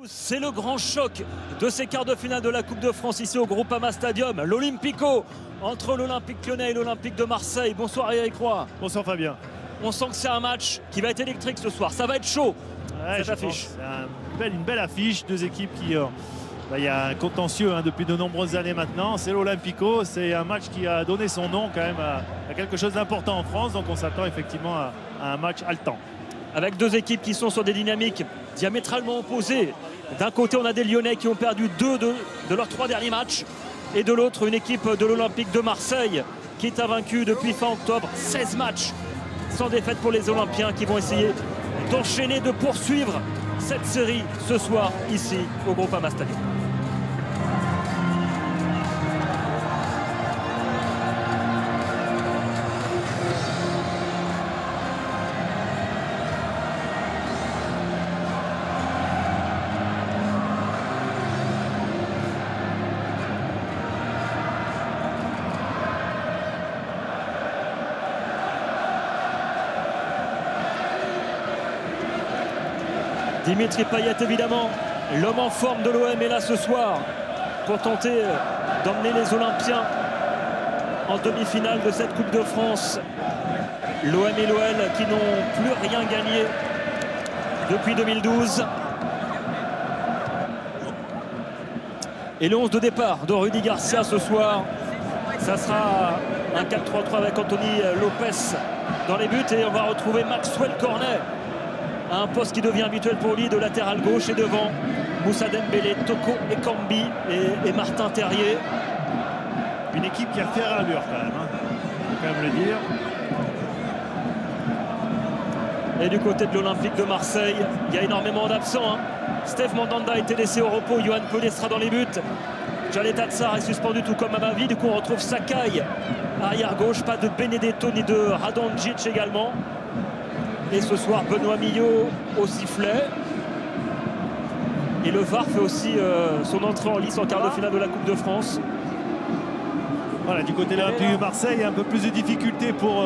C'est le grand choc de ces quarts de finale de la Coupe de France ici au Groupama Stadium. L'Olympico entre l'Olympique Lyonnais et l'Olympique de Marseille. Bonsoir Eric Roy. Bonsoir Fabien. On sent que c'est un match qui va être électrique ce soir. Ça va être chaud, cette affiche. C'est une belle affiche. Deux équipes qui... il y a un contentieux depuis de nombreuses années maintenant. C'est l'Olympico. C'est un match qui a donné son nom quand même à quelque chose d'important en France. Donc on s'attend effectivement à un match haletant. Avec deux équipes qui sont sur des dynamiques diamétralement opposées. D'un côté, on a des Lyonnais qui ont perdu 2 de leurs 3 derniers matchs. Et de l'autre, une équipe de l'Olympique de Marseille qui est invaincue depuis fin octobre. 16 matchs sans défaite pour les Olympiens qui vont essayer d'enchaîner, de poursuivre cette série ce soir ici au Groupama Stadium. Dimitri Payet évidemment, l'homme en forme de l'OM est là ce soir pour tenter d'emmener les Olympiens en demi-finale de cette Coupe de France. L'OM et l'OL qui n'ont plus rien gagné depuis 2012. Et le 11 de départ de Rudy Garcia ce soir, ça sera un 4-3-3 avec Anthony Lopez dans les buts et on va retrouver Maxwell Cornet à un poste qui devient habituel pour lui de latéral gauche et devant Moussa Dembélé, Toko Ekambi et Martin Terrier. Une équipe qui a fait allure quand même, faut quand même le dire. Et du côté de l'Olympique de Marseille, il y a énormément d'absents. Steve Mandanda a été laissé au repos, Yohan Pelé sera dans les buts. Jallet Tatsar est suspendu tout comme Amavi. Du coup on retrouve Sakai arrière gauche, pas de Benedetto ni de Radonjic également. Et ce soir, Benoît Millot au sifflet. Et le VAR fait aussi son entrée en lice en quart de finale de la Coupe de France. Voilà, du côté de l'Olympique de Marseille, un peu plus de difficultés pour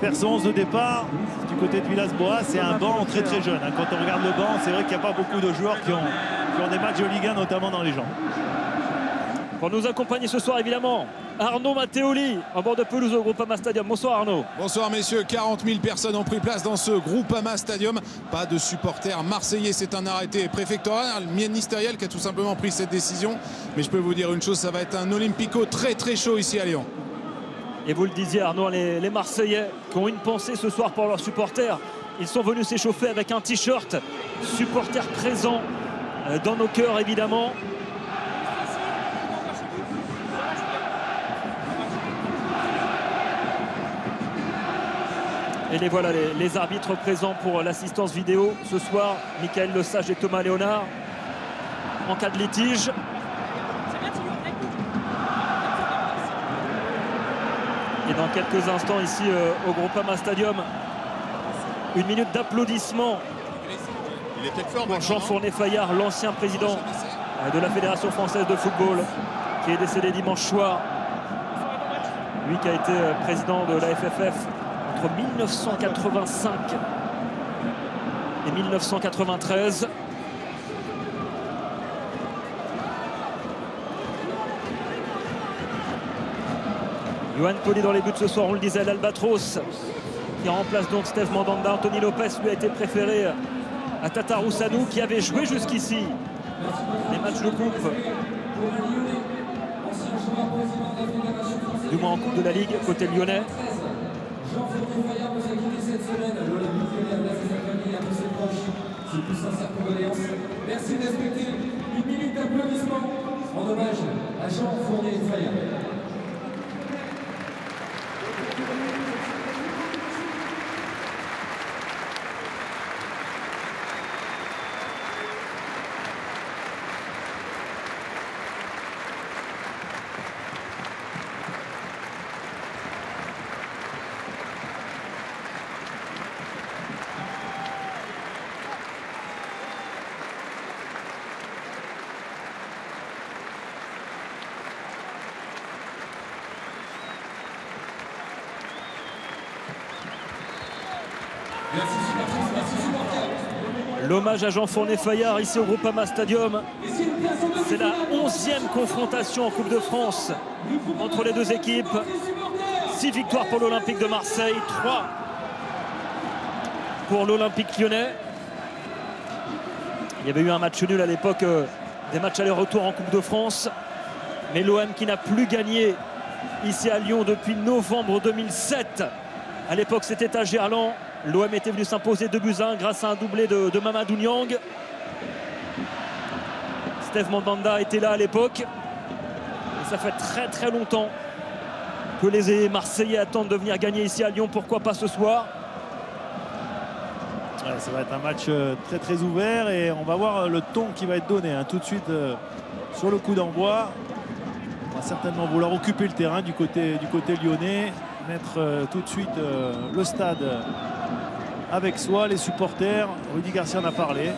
faire son 11 de départ. Du côté de Villas-Boas, c'est un banc très très jeune. Quand on regarde le banc, c'est vrai qu'il n'y a pas beaucoup de joueurs qui ont des matchs de Ligue 1, notamment dans les jambes. Pour nous accompagner ce soir, évidemment, Arnaud Matteoli, en bord de pelouse au Groupama Stadium. Bonsoir Arnaud. Bonsoir messieurs, 40 000 personnes ont pris place dans ce Groupama Stadium. Pas de supporters marseillais, c'est un arrêté préfectoral, ministériel qui a tout simplement pris cette décision. Mais je peux vous dire une chose, ça va être un Olympico très très chaud ici à Lyon. Et vous le disiez Arnaud, les Marseillais qui ont une pensée ce soir pour leurs supporters. Ils sont venus s'échauffer avec un t-shirt supporters présents dans nos cœurs évidemment. Et les voilà les arbitres présents pour l'assistance vidéo ce soir, Michael Lesage et Thomas Léonard en cas de litige. Et dans quelques instants ici au Groupama Stadium, une minute d'applaudissements pour Jean Fournet-Fayard, l'ancien président de la Fédération française de football qui est décédé dimanche soir. Lui qui a été président de la FFF entre 1985 et 1993. Yohan Pelé dans les buts ce soir, on le disait, l'Albatros qui remplace donc Steve Mandanda. Anthony Lopez lui a été préféré à Tatarou qui avait joué jusqu'ici les matchs de coupe, du moins en coupe de la Ligue côté lyonnais. Merci de respecter une minute d'applaudissement en hommage à Jean Fournet-Fayard. Merci supporters, merci supporters. L'hommage à Jean Fournier-Fayard ici au Groupama Stadium. C'est la 11e confrontation en Coupe de France entre les deux équipes. 6 victoires pour l'Olympique de Marseille, 3 pour l'Olympique lyonnais. Il y avait eu un match nul à l'époque, des matchs aller-retour en Coupe de France. Mais l'OM qui n'a plus gagné ici à Lyon depuis novembre 2007. À l'époque, c'était à Gerland. L'OM était venu s'imposer 2-1 grâce à un doublé de Mamadou Niang. Steve Mandanda était là à l'époque. Et ça fait très très longtemps que les Marseillais attendent de venir gagner ici à Lyon. Pourquoi pas ce soir? Ouais, ça va être un match très très ouvert et on va voir le ton qui va être donné hein, tout de suite sur le coup d'envoi. On va certainement vouloir occuper le terrain du côté lyonnais, mettre tout de suite le stade avec soi, les supporters. Rudy Garcia en a parlé.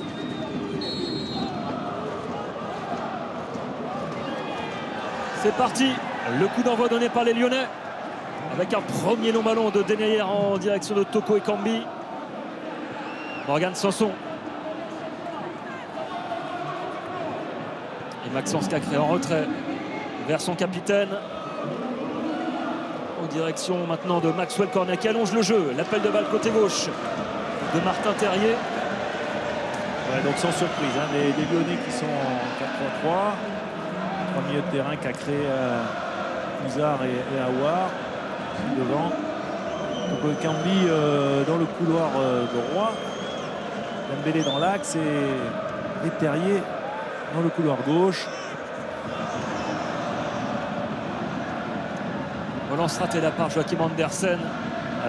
C'est parti, le coup d'envoi donné par les Lyonnais avec un premier long ballon de Denayer en direction de Toko Ekambi. Morgan Sanson. Et Maxence Cacré en retrait vers son capitaine. En direction maintenant de Maxwell Cornet qui allonge le jeu. L'appel de balle côté gauche de Martin Terrier. Ouais, donc sans surprise, hein, les Lyonnais qui sont en 4-3-3. 3 milieux de terrain, Cacré, Bouzard et Aouar devant. Donc Cambi dans le couloir droit. Dembélé dans l'axe et Terrier dans le couloir gauche. Relance ratée la part Joachim Andersen.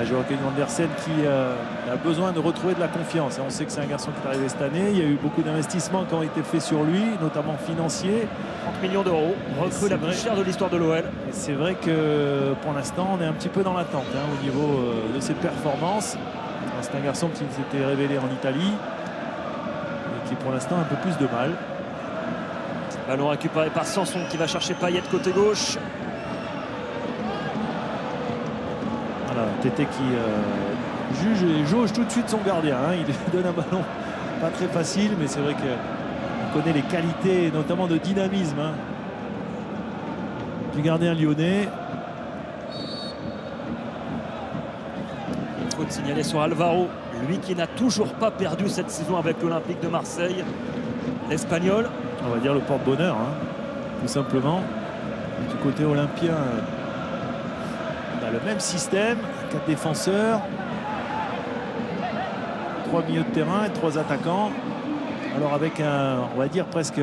Joachim Andersen qui a besoin de retrouver de la confiance. On sait que c'est un garçon qui est arrivé cette année. Il y a eu beaucoup d'investissements qui ont été faits sur lui, notamment financiers. 30 millions d'euros, recrue la plus chère de l'histoire de l'OL. Et c'est vrai que pour l'instant, on est un petit peu dans l'attente hein, au niveau de ses performances. C'est un garçon qui s'était révélé en Italie et qui pour l'instant a un peu plus de mal. Ballon récupéré par Sanson qui va chercher Payet côté gauche. Voilà, Tété qui juge et jauge tout de suite son gardien. Hein. Il lui donne un ballon pas très facile, mais c'est vrai qu'on connaît les qualités, notamment de dynamisme hein, du gardien lyonnais. Il faut te signaler sur Alvaro, lui qui n'a toujours pas perdu cette saison avec l'Olympique de Marseille. L'Espagnol. On va dire le porte-bonheur, hein, tout simplement. Du côté olympien, on a le même système, 4 défenseurs, 3 milieux de terrain et 3 attaquants. Alors avec on va dire presque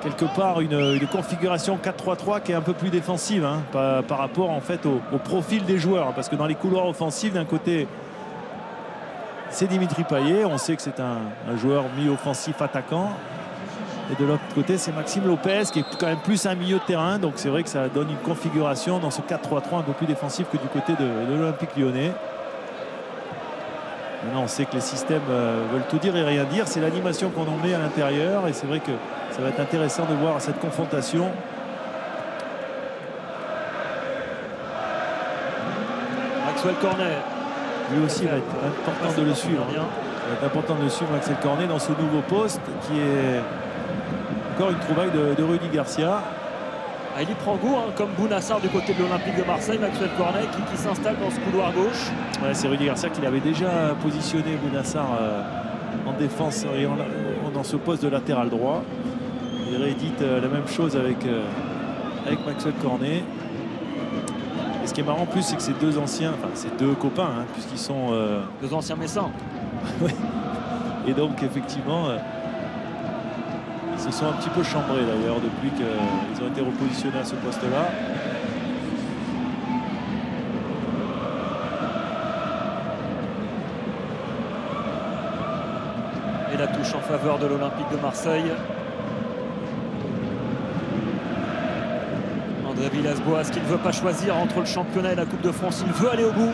quelque part une configuration 4-3-3 qui est un peu plus défensive hein, par rapport en fait au profil des joueurs. Parce que dans les couloirs offensifs, d'un côté, c'est Dimitri Payet. On sait que c'est un joueur mi-offensif attaquant. Et de l'autre côté, c'est Maxime Lopez qui est quand même plus un milieu de terrain. Donc c'est vrai que ça donne une configuration dans ce 4-3-3 un peu plus défensif que du côté de l'Olympique lyonnais. Maintenant, on sait que les systèmes veulent tout dire et rien dire. C'est l'animation qu'on en met à l'intérieur. Et c'est vrai que ça va être intéressant de voir cette confrontation. Maxwell Cornet. Lui aussi, il va être important de le suivre. Il va être important de le suivre, Maxwell Cornet, dans ce nouveau poste qui est encore une trouvaille de Rudy Garcia. Ah, il y prend goût, hein, comme Bounassar du côté de l'Olympique de Marseille. Maxwell Cornet qui s'installe dans ce couloir gauche. Ouais, c'est Rudy Garcia qui l'avait déjà positionné, Bounassar, en défense et dans ce poste de latéral droit. Il réédite la même chose avec Maxwell Cornet. Et ce qui est marrant en plus, c'est que ces deux anciens, enfin ces deux copains, hein, puisqu'ils sont... Deux anciens Messins. Ouais. Et donc effectivement, ils se sont un petit peu chambrés d'ailleurs depuis qu'ils ont été repositionnés à ce poste-là. Et la touche en faveur de l'Olympique de Marseille. André Villas-Boas qui ne veut pas choisir entre le championnat et la Coupe de France. Il veut aller au bout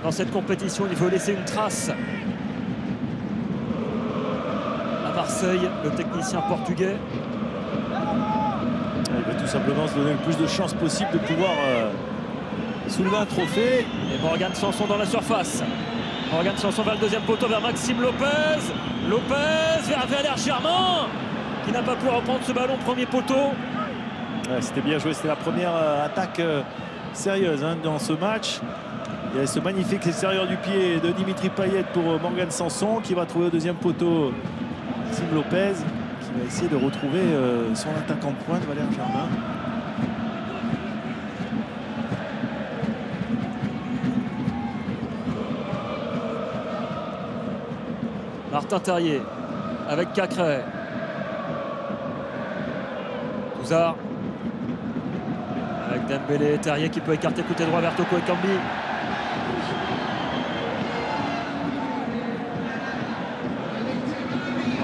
dans cette compétition. Il veut laisser une trace à Marseille, le technicien portugais. Il va tout simplement se donner le plus de chances possible de pouvoir soulever un trophée. Et Morgan Sanson dans la surface. Morgan Sanson vers le deuxième poteau, vers Maxime Lopez. Lopez vers Valère Germain, qui n'a pas pu reprendre ce ballon, premier poteau. Ouais, c'était bien joué, c'était la première attaque sérieuse dans ce match. Il y a ce magnifique extérieur du pied de Dimitri Payet pour Morgan Sanson, qui va trouver au deuxième poteau Maxime Lopez, qui va essayer de retrouver son attaquant de pointe, Valère Germain. Martin Terrier avec Cacré. Touzard avec Dembélé, Terrier qui peut écarter côté droit vers Toko Ekambi.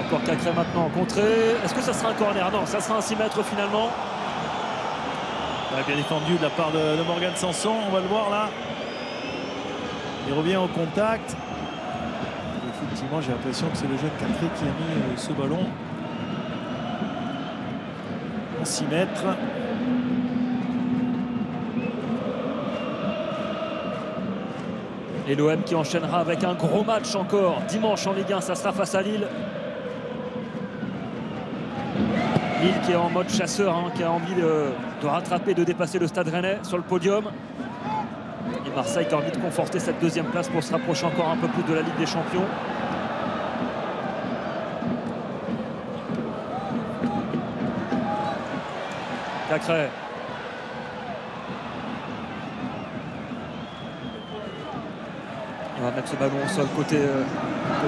Encore Cacré maintenant, contré. Est-ce que ça sera un corner? Non, ça sera un 6 mètres finalement. Ouais, bien défendu de la part de Morgan Sanson, on va le voir là. Il revient au contact. Effectivement, j'ai l'impression que c'est le jeune Cacré qui a mis ce ballon en 6 mètres. Et l'OM qui enchaînera avec un gros match encore dimanche en Ligue 1, ça sera face à Lille. Lille qui est en mode chasseur, qui a envie de rattraper, de dépasser le Stade Rennais sur le podium. Et Marseille qui a envie de conforter cette deuxième place pour se rapprocher encore un peu plus de la Ligue des Champions. Cacré. On va mettre ce ballon au sol côté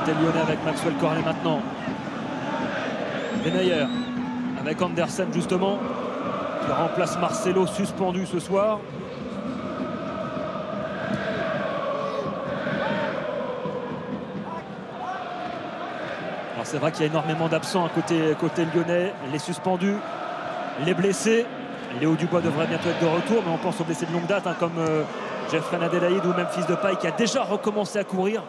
lyonnais avec Maxwell Cornet maintenant. Benayer avec Andersen justement, qui remplace Marcelo suspendu ce soir. Alors c'est vrai qu'il y a énormément d'absents côté lyonnais, les suspendus, les blessés. Léo Dubois devrait bientôt être de retour, mais on pense aux blessés de longue date comme Jeffrey Adelaide ou même Fils de Paille qui a déjà recommencé à courir.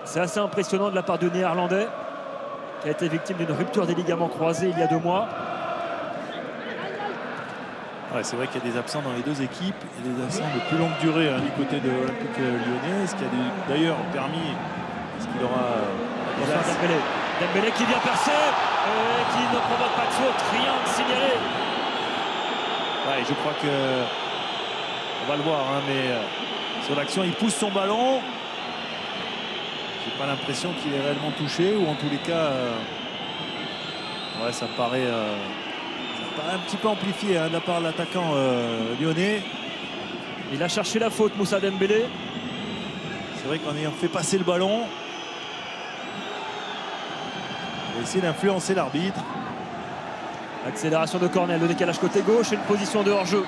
C'est assez impressionnant de la part du Néerlandais qui a été victime d'une rupture des ligaments croisés il y a 2 mois. Ouais, c'est vrai qu'il y a des absents dans les deux équipes et des absents de plus longue durée du côté de l'Olympique Lyonnais, ce qui a d'ailleurs permis, ce qu'il aura Dembélé qui vient percer et qui ne provoque pas de faute, rien de signalé. Ouais, je crois que on va le voir, mais sur l'action, il pousse son ballon. J'ai pas l'impression qu'il est réellement touché, ou en tous les cas, ouais, ça me paraît un petit peu amplifié de la part de l'attaquant lyonnais. Il a cherché la faute, Moussa Dembélé. C'est vrai qu'en ayant fait passer le ballon, il va essayer d'influencer l'arbitre. Accélération de Cornel, le décalage côté gauche et une position de hors-jeu.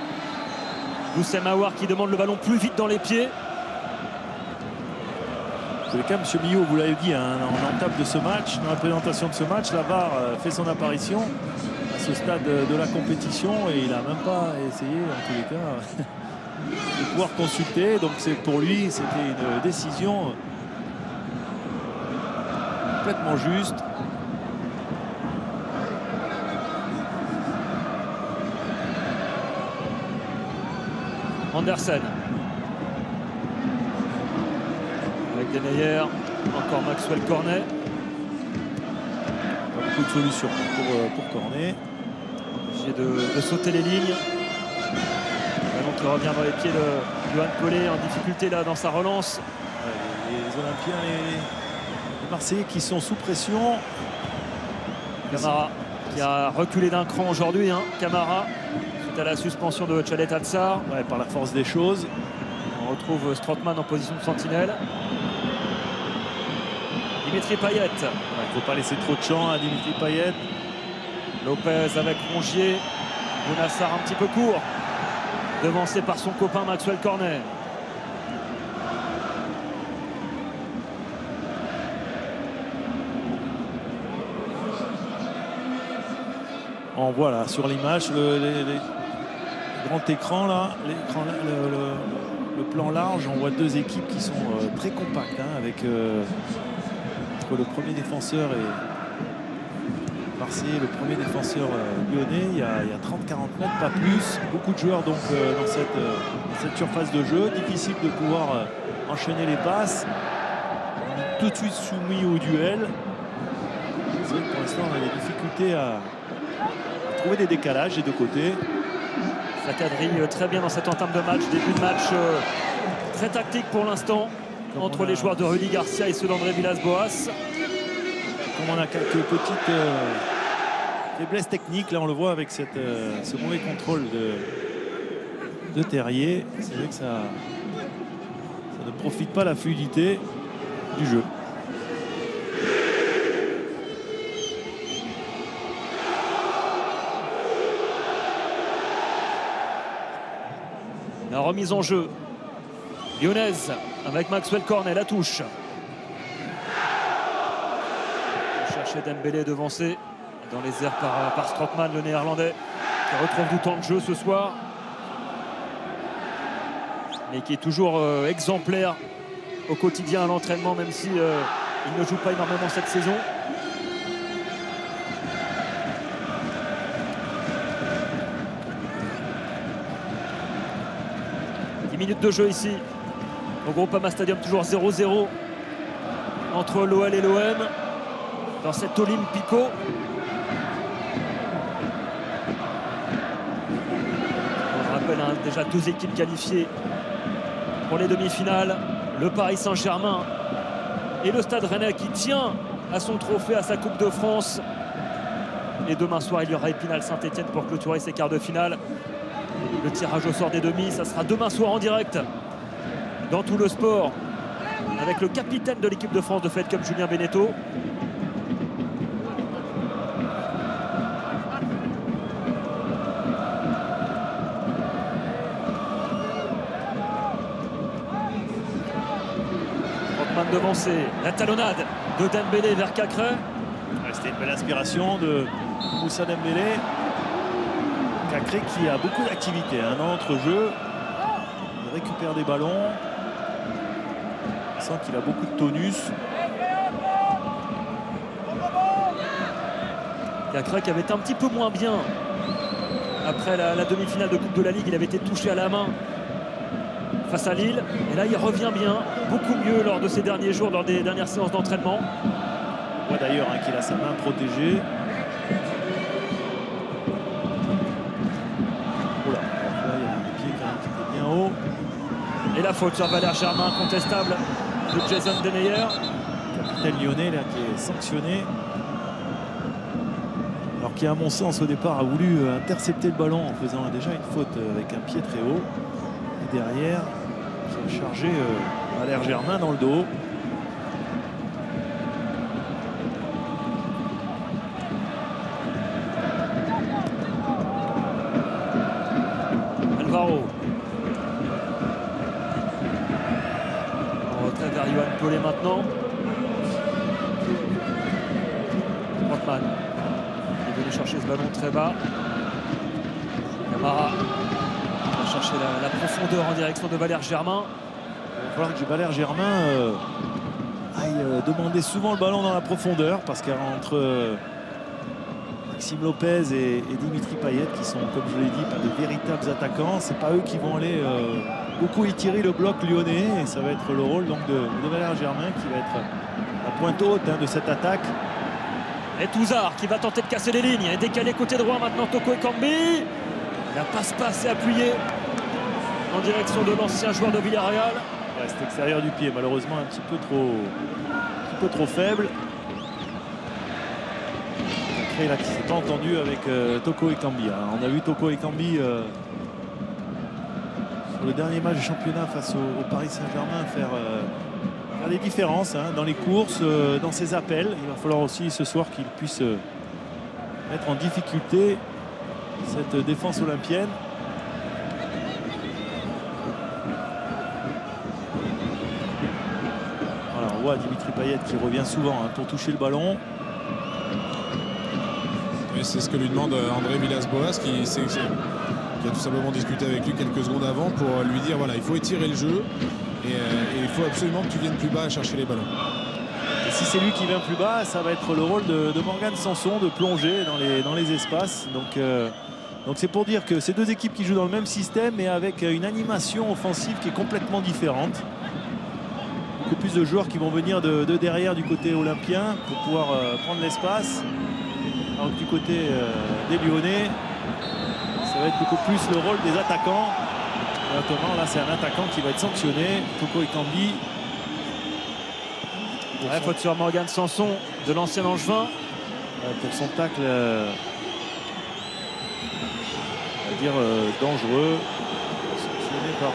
Boussem Aouar qui demande le ballon plus vite dans les pieds. En tous les cas, M. Millot, vous l'avez dit, en entame de ce match, dans la présentation de ce match, la VAR fait son apparition à ce stade de la compétition et il n'a même pas essayé, en tous les cas, de pouvoir consulter. Donc pour lui, c'était une décision complètement juste. Andersen avec Denayer, encore Maxwell Cornet. Pas beaucoup de solutions pour Cornet. Obligé de sauter les lignes. Ballon qui revient dans les pieds de Yohan Collet, en difficulté là dans sa relance. Ouais, les Olympiens, les Marseillais qui sont sous pression. Camara qui a reculé d'un cran aujourd'hui. Camara suite à la suspension de Khaled Atsar. Ouais, par la force des choses. On retrouve Strootman en position de sentinelle. Dimitri Payet. Il ne faut pas laisser trop de champ à Dimitri Payet. Lopez avec Rongier. Bounassar un petit peu court. Devancé par son copain Maxwell Cornet. On voit là sur l'image le grand écran là, le plan large, on voit deux équipes qui sont très compactes avec entre le premier défenseur et Marseillais, le premier défenseur lyonnais, il y a 30-40 mètres, pas plus. Beaucoup de joueurs donc dans cette surface de jeu. Difficile de pouvoir enchaîner les passes. tout de suite soumis au duel. C'est vrai que pour l'instant, on a des difficultés à trouver des décalages des deux côtés. Ça quadrille très bien dans cette entame de match. Début de match très tactique pour l'instant entre les joueurs de Rudy Garcia et ceux d'André Villas-Boas. Comme on a quelques petites faiblesses techniques, là on le voit avec ce mauvais contrôle de Terrier. C'est vrai que ça ne profite pas la fluidité du jeu. La remise en jeu. Lyonnaise avec Maxwell Cornet, la touche. Chercher Dembélé devancé dans les airs par Strootman, le néerlandais, qui retrouve du temps de jeu ce soir. Mais qui est toujours exemplaire au quotidien à l'entraînement, même si il ne joue pas énormément cette saison. Minutes de jeu ici au Groupama Stadium, toujours 0-0 entre l'OL et l'OM dans cet Olympico. On rappelle déjà 2 équipes qualifiées pour les demi-finales, le Paris Saint-Germain et le Stade Rennais qui tient à son trophée, à sa Coupe de France. Et demain soir il y aura Épinal Saint-Etienne pour clôturer ces quarts de finale. Le tirage au sort des demi, ça sera demain soir en direct dans tout le sport avec le capitaine de l'équipe de France de Fed Cup, Julien Beneteau. Strootman devancé, la talonnade de Dembélé vers Cacré. C'était une belle inspiration de Moussa Dembélé. Cacré qui a beaucoup d'activité dans l'entrejeu. Il récupère des ballons. On sent qu'il a beaucoup de tonus. Cacré qui avait été un petit peu moins bien après la demi-finale de Coupe de la Ligue. Il avait été touché à la main face à Lille. Et là, il revient bien, beaucoup mieux lors de ces derniers jours, lors des dernières séances d'entraînement. On voit d'ailleurs qu'il a sa main protégée. Et la faute sur Valère Germain, contestable de Jason Denayer. Capitaine lyonnais là, qui est sanctionné. Alors qui, à mon sens, au départ, a voulu intercepter le ballon en faisant déjà une faute avec un pied très haut. Et derrière, qui a chargé Valère Germain dans le dos. Alvaro. Vers Yoann Pelé maintenant. Strootman est venu chercher ce ballon très bas. Camara va chercher la profondeur en direction de Valère Germain. Il va falloir que Valère Germain aille demander souvent le ballon dans la profondeur, parce qu'entre Maxime Lopez et Dimitri Payet, qui sont, comme je l'ai dit, pas de véritables attaquants, c'est pas eux qui vont aller beaucoup étirer le bloc lyonnais, et ça va être le rôle donc de Valère Germain qui va être la pointe haute de cette attaque. Et Touzard qui va tenter de casser les lignes et décaler côté droit maintenant Toko Ekambi. La passe-passe est appuyée en direction de l'ancien joueur de Villarreal. Ouais, c'est extérieur du pied, malheureusement un petit peu trop faible. Après là qui s'est pas entendu avec Toko Ekambi. On a vu Toko Ekambi sur le dernier match du championnat face au Paris Saint-Germain faire des différences dans les courses, dans ses appels. Il va falloir aussi ce soir qu'il puisse mettre en difficulté cette défense olympienne. Voilà, on voit Dimitri Payet qui revient souvent pour toucher le ballon. Et c'est ce que lui demande André Villas-Boas, qui a tout simplement discuté avec lui quelques secondes avant pour lui dire voilà, il faut étirer le jeu et il faut absolument que tu viennes plus bas à chercher les ballons. Et si c'est lui qui vient plus bas, ça va être le rôle de Morgan Sanson de plonger dans les espaces. Donc c'est pour dire que ces deux équipes qui jouent dans le même système, mais avec une animation offensive qui est complètement différente. beaucoup plus de joueurs qui vont venir de derrière du côté olympien pour pouvoir prendre l'espace. Alors que du côté des Lyonnais, ça va être beaucoup plus le rôle des attaquants. Et notamment là, c'est un attaquant qui va être sanctionné, Toko Ekambi. Faute sur Morgan Sanson de l'ancien Angevin. Pour son tacle, on va dire dangereux, sanctionné par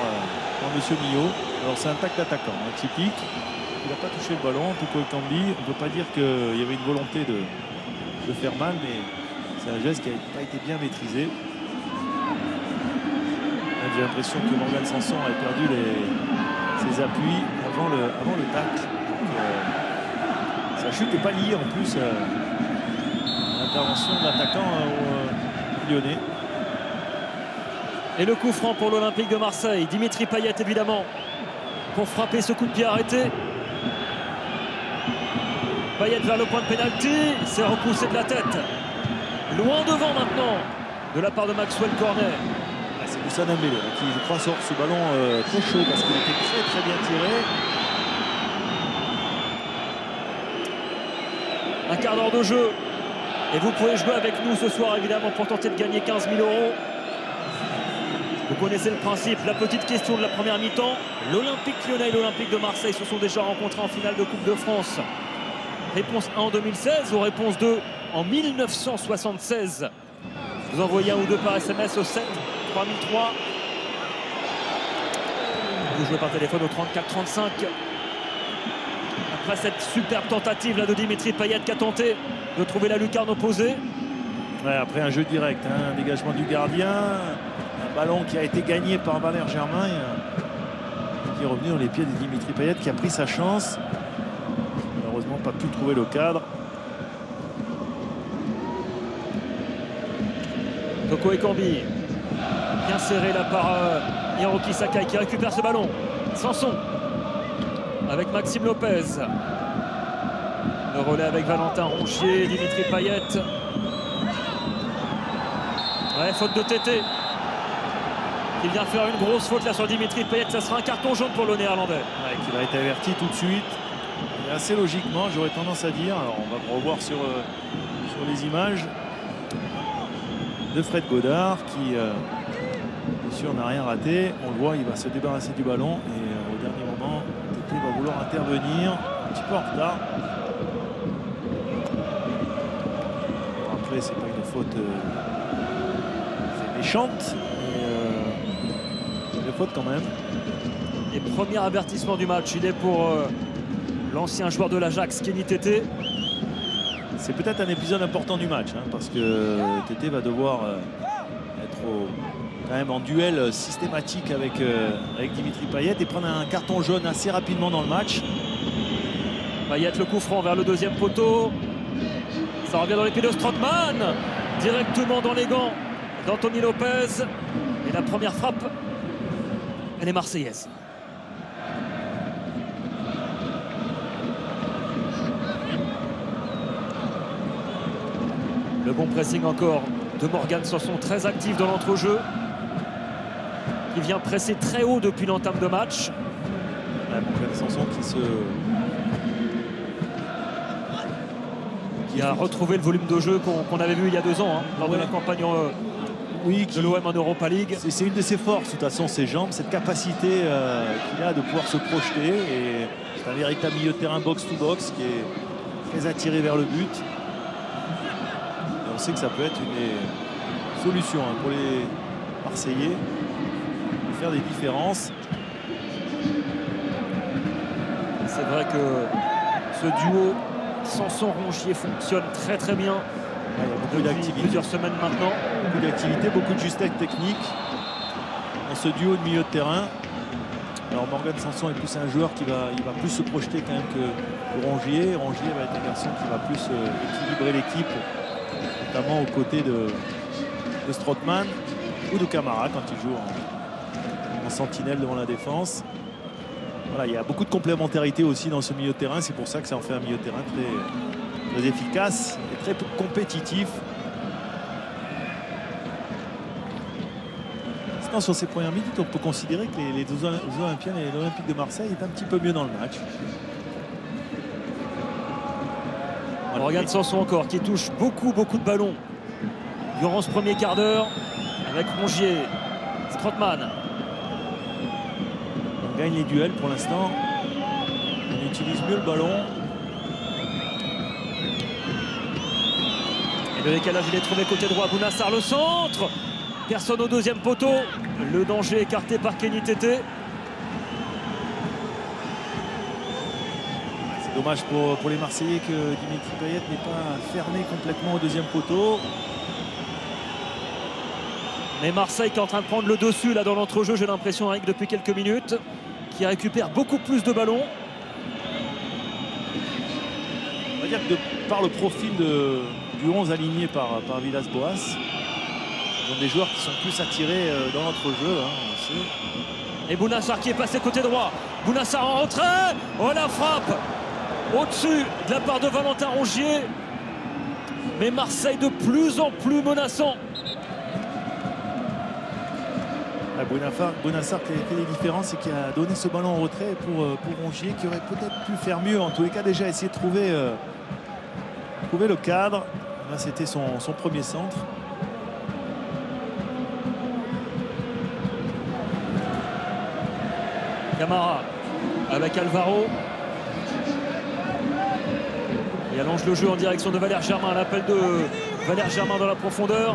Monsieur Millot. Alors c'est un tacle d'attaquant, typique. Il n'a pas touché le ballon, Toko Ekambi. On ne peut pas dire qu'il y avait une volonté de faire mal, mais c'est un geste qui n'a pas été bien maîtrisé. J'ai l'impression que Morgan Sanson a perdu ses appuis avant le tacle. Donc, sa chute n'est pas liée en plus à l'intervention de l'attaquant lyonnais. Et le coup franc pour l'Olympique de Marseille. Dimitri Payet évidemment pour frapper ce coup de pied arrêté. Payet vers le point de pénalty. C'est repoussé de la tête. Loin devant maintenant de la part de Maxwell Cornet. C'est Moussa Dembélé qui, je crois, sort ce ballon très chaud parce qu'il était très bien tiré. Un quart d'heure de jeu. Et vous pouvez jouer avec nous ce soir évidemment pour tenter de gagner 15 000 €. Vous connaissez le principe. La petite question de la première mi-temps. L'Olympique Lyonnais et l'Olympique de Marseille se sont déjà rencontrés en finale de Coupe de France. Réponse 1 en 2016 ou réponse 2 en 1976. Vous envoyez un ou deux par SMS au 7 3003. Vous jouez par téléphone au 34 35. Après cette superbe tentative là de Dimitri Payet qui a tenté de trouver la lucarne opposée. Ouais, après un jeu direct, un dégagement du gardien, un ballon qui a été gagné par Valère Germain qui est revenu dans les pieds de Dimitri Payet qui a pris sa chance. Malheureusement pas pu trouver le cadre. Toko Ekambi, bien serré là par Hiroki Sakai qui récupère ce ballon. Sanson avec Maxime Lopez. Le relais avec Valentin Rongier, Dimitri Payet. Ouais, faute de Tété qui vient faire une grosse faute là sur Dimitri Payet. Ça sera un carton jaune pour le néerlandais. Ouais, qui va être averti tout de suite. Et assez logiquement, j'aurais tendance à dire. Alors on va revoir sur les images de Fred Godard qui bien sûr n'a rien raté. On le voit, il va se débarrasser du ballon et au dernier moment Tété va vouloir intervenir un petit peu en retard. Alors après c'est pas une faute c'est méchante mais une faute quand même. Et premier avertissement du match, il est pour l'ancien joueur de l'Ajax, Kenny Tété. C'est peut-être un épisode important du match parce que Tété va devoir être quand même en duel systématique avec Dimitri Payet et prendre un carton jaune assez rapidement dans le match. Payet, le coup franc vers le deuxième poteau. Ça revient dans les pieds de Strootman. Directement dans les gants d'Anthony Lopez. Et la première frappe, elle est marseillaise. Le bon pressing encore de Morgan Sanson, très actif dans l'entrejeu. Il vient presser très haut depuis l'entame de match. Morgan Sanson qui a retrouvé le volume de jeu qu'on avait vu il y a 2 ans lors de la campagne de l'OM en Europa League. C'est une de ses forces, de toute façon, ses jambes, cette capacité qu'il a de pouvoir se projeter. Et c'est un véritable milieu de terrain box-to-box qui est très attiré vers le but. On sait que ça peut être une solution pour les Marseillais de faire des différences. C'est vrai que ce duo Sanson-Rongier fonctionne très bien. Il y a beaucoup d'activités. Plusieurs semaines maintenant. Beaucoup d'activités, beaucoup de justesse technique dans ce duo de milieu de terrain. Alors Morgan Sanson est plus un joueur qui va plus se projeter quand même que Rongier. Rongier va être un garçon qui va plus équilibrer l'équipe, notamment aux côtés de Strootman ou de Camara quand il joue en sentinelle devant la défense. Voilà, il y a beaucoup de complémentarité aussi dans ce milieu de terrain. C'est pour ça que ça en fait un milieu de terrain très efficace et très compétitif. maintenant, sur ces premières minutes, on peut considérer que les deux Olympiens et l'Olympique de Marseille est un petit peu mieux dans le match. On regarde Sanson encore qui touche beaucoup de ballons durant ce premier quart d'heure avec Rongier, Strootman. On gagne les duels pour l'instant. On utilise mieux le ballon. Et le décalage, il est trouvé côté droit. Bounassar, le centre. Personne au deuxième poteau. Le danger écarté par Kenny Tété. C'est dommage pour les Marseillais que Dimitri Payet n'ait pas fermé complètement au deuxième poteau. Mais Marseille qui est en train de prendre le dessus là dans l'entrejeu, j'ai l'impression, Eric, depuis quelques minutes, qui récupère beaucoup plus de ballons. On va dire que par le profil du 11 aligné par Villas-Boas, ils ont des joueurs qui sont plus attirés dans l'entrejeu, hein, on le sait. Et Bounassar qui est passé côté droit. Bounassar en retrait. Oh, la frappe au-dessus de la part de Valentin Rongier. Mais Marseille de plus en plus menaçant. Bounassar qui a fait les différences et qui a donné ce ballon en retrait pour Rongier, qui aurait peut-être pu faire mieux. En tous les cas, déjà essayer de trouver le cadre. Là, c'était son premier centre. Camara avec Alvaro. Il allonge le jeu en direction de Valère Germain. L'appel de Valère Germain dans la profondeur.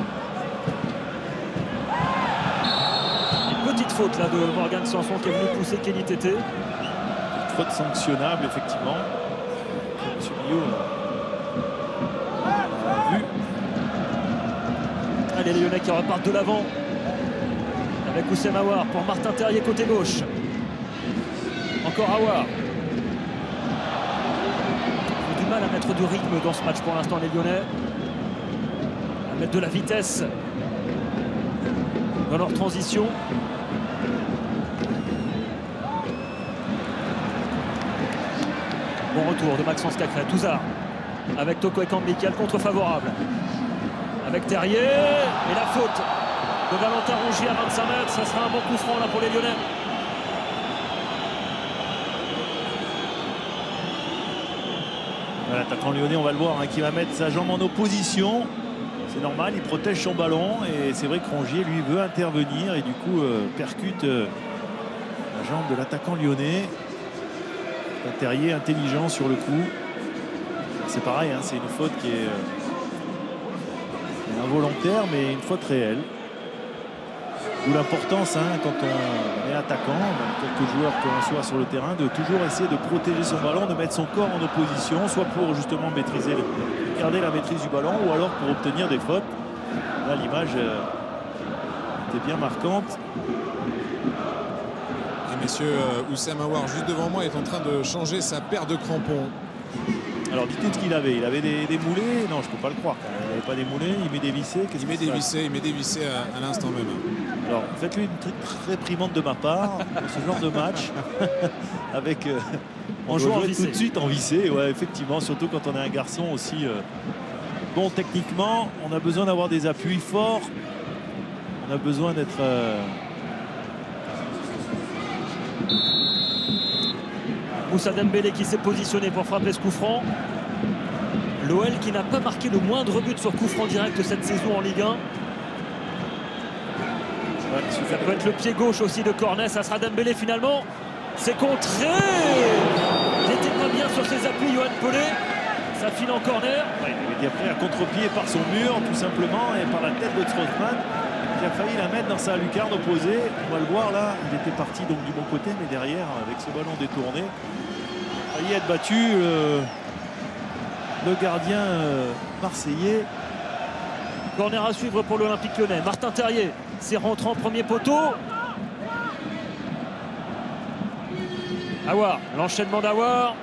Une petite faute là de Morgan Sanson qui est venu pousser Kenny Tété. Une faute sanctionnable, effectivement. Monsieur Millot a vu. Allez, les Lyonnais qui repartent de l'avant. Avec Oussem Aouar pour Martin Terrier côté gauche. Encore Aouar. Ils ont du mal à mettre du rythme dans ce match pour l'instant, les Lyonnais. À mettre de la vitesse dans leur transition. Bon retour de Maxence Cacré. Touzard avec Toko Ekambi qui a le contre favorable. Avec Terrier. Et la faute de Valentin Rongier à 25 mètres. Ça sera un bon coup franc là pour les Lyonnais. L'attaquant lyonnais, on va le voir, hein, qui va mettre sa jambe en opposition. C'est normal, il protège son ballon. Et c'est vrai que Rongier, lui, veut intervenir et du coup percute la jambe de l'attaquant lyonnais. Un Terrier intelligent sur le coup. C'est pareil, hein, c'est une faute qui est involontaire, mais une faute réelle. D'où l'importance, hein, quand on est attaquant, quelques joueurs que l'on soit sur le terrain, de toujours essayer de protéger son ballon, de mettre son corps en opposition, soit pour justement maîtriser, garder la maîtrise du ballon, ou alors pour obtenir des fautes. Là, l'image était bien marquante. Et messieurs, Oussem Aouar, juste devant moi, est en train de changer sa paire de crampons. Alors dites-nous ce qu'il avait. Il avait des moulés. Non, je ne peux pas le croire. Il n'avait pas des moulés. Il met des vissés. Il met des vissés à l'instant même. Alors faites-lui une réprimande de ma part dans ce genre de match. Avec en jouant tout de suite en vissé. Ouais, effectivement, surtout quand on est un garçon aussi bon techniquement. On a besoin d'avoir des appuis forts. On a besoin d'être Moussa Dembélé qui s'est positionné pour frapper ce coup franc. L'OL qui n'a pas marqué le moindre but sur coup franc direct cette saison en Ligue 1. Ouais, ça peut être le pied gauche aussi de Cornet. Ça sera Dembélé finalement. C'est contré. Il n'était pas bien sur ses appuis, Yoann Pelé. Ça file en corner. Ouais, il était après à contre-pied par son mur tout simplement et par la tête de Strootman qui a failli la mettre dans sa lucarne opposée. On va le voir là. Il était parti donc du bon côté, mais derrière avec ce ballon détourné. Il a failli être battu. Le gardien marseillais. Corner à suivre pour l'Olympique Lyonnais. Martin Terrier, c'est rentrant premier poteau. Aouar, l'enchaînement d'Aouar.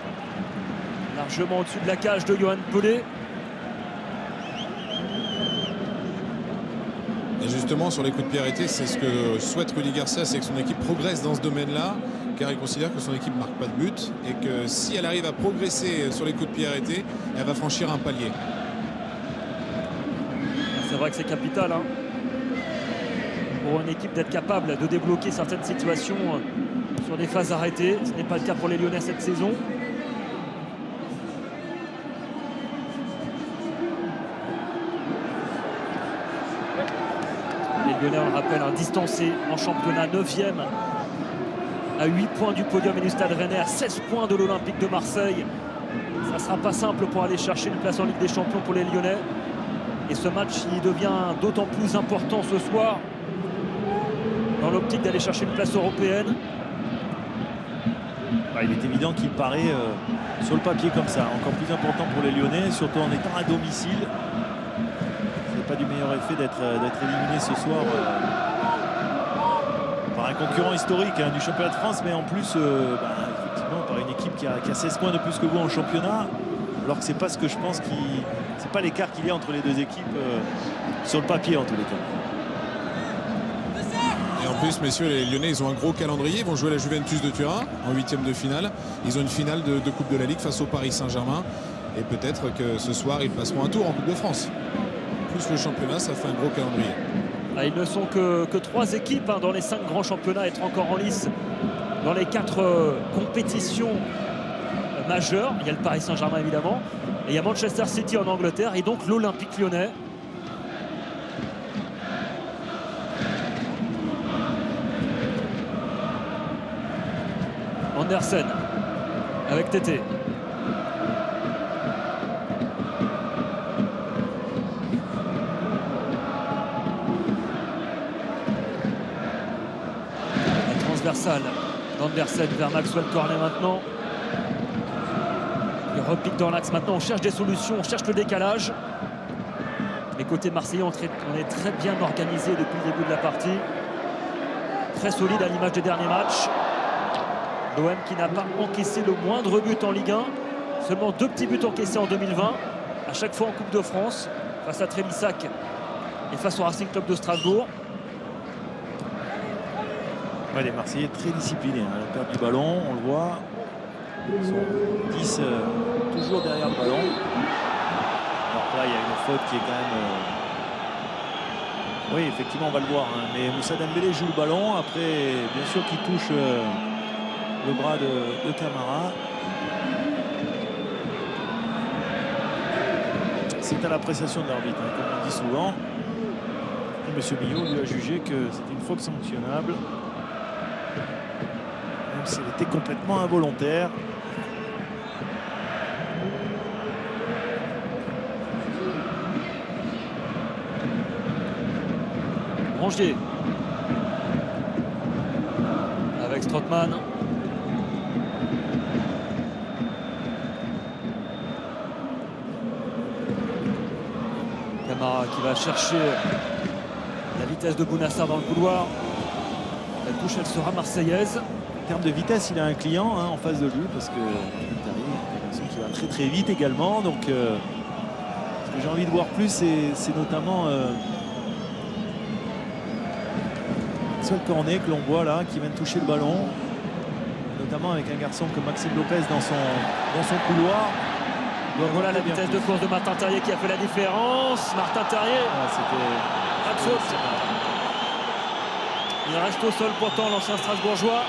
Largement au-dessus de la cage de Yoann Pelé. Et justement, sur les coups de pied arrêtés, c'est ce que souhaite Rudy Garcia, c'est que son équipe progresse dans ce domaine-là, car il considère que son équipe ne marque pas de but et que si elle arrive à progresser sur les coups de pied arrêtés, elle va franchir un palier. C'est vrai que c'est capital, hein. pour une équipe d'être capable de débloquer certaines situations sur des phases arrêtées. Ce n'est pas le cas pour les Lyonnais cette saison. Les Lyonnais, on le rappelle, distancés en championnat, 9e à 8 points du podium et du Stade Rennais, à 16 points de l'Olympique de Marseille. Ça ne sera pas simple pour aller chercher une place en Ligue des Champions pour les Lyonnais. Et ce match, il devient d'autant plus important ce soir dans l'optique d'aller chercher une place européenne. Il est évident qu'il paraît sur le papier comme ça encore plus important pour les Lyonnais, surtout en étant à domicile. C'est pas du meilleur effet d'être éliminé ce soir par un concurrent historique du championnat de France, mais en plus effectivement par une équipe qui a 16 points de plus que vous en championnat, alors que c'est pas ce que je pense c'est pas l'écart qu'il y a entre les deux équipes sur le papier en tous les cas. Et en plus, messieurs, les Lyonnais, ils ont un gros calendrier. Ils vont jouer la Juventus de Turin en 8e de finale. Ils ont une finale de Coupe de la Ligue face au Paris Saint-Germain. Et peut-être que ce soir, ils passeront un tour en Coupe de France. Plus le championnat, ça fait un gros calendrier. Ils ne sont que 3 équipes dans les 5 grands championnats à être encore en lice dans les 4 compétitions majeures. Il y a le Paris Saint-Germain évidemment. Et il y a Manchester City en Angleterre et donc l'Olympique Lyonnais. Andersen avec Tété. La transversale d'Andersen vers Maxwell Cornet maintenant. Il repique dans l'axe maintenant. On cherche des solutions, on cherche le décalage. Les côtés marseillais, on est très bien organisé depuis le début de la partie. Très solide à l'image des derniers matchs. L'OM qui n'a pas encaissé le moindre but en Ligue 1. Seulement 2 petits buts encaissés en 2020. À chaque fois en Coupe de France. Face à Trélissac et face au Racing Club de Strasbourg. Ouais, les Marseillais très disciplinés. La perte du ballon, on le voit. Ils sont 10 toujours derrière le ballon. Alors là, il y a une faute qui est quand même... Oui, effectivement, on va le voir. Mais Moussa Dembélé joue le ballon. Après, bien sûr qu'il touche... le bras de Camara. C'est à l'appréciation de l'arbitre, comme on dit souvent. Et M. Millot lui a jugé que c'était une faute sanctionnable, même si elle était complètement involontaire. Rongier avec Strootman. Camara qui va chercher la vitesse de Bounassar dans le couloir. La touche, elle sera marseillaise. En termes de vitesse, il a un client en face de lui parce que qui va très très vite également. Donc, ce que j'ai envie de voir plus, c'est notamment Maxwell Cornet que l'on voit là, qui vient de toucher le ballon, notamment avec un garçon comme Maxime Lopez dans son couloir. Donc voilà la vitesse de course de Martin Terrier qui a fait la différence. Martin Terrier, pas de faute. Il reste au sol pourtant l'ancien Strasbourgeois.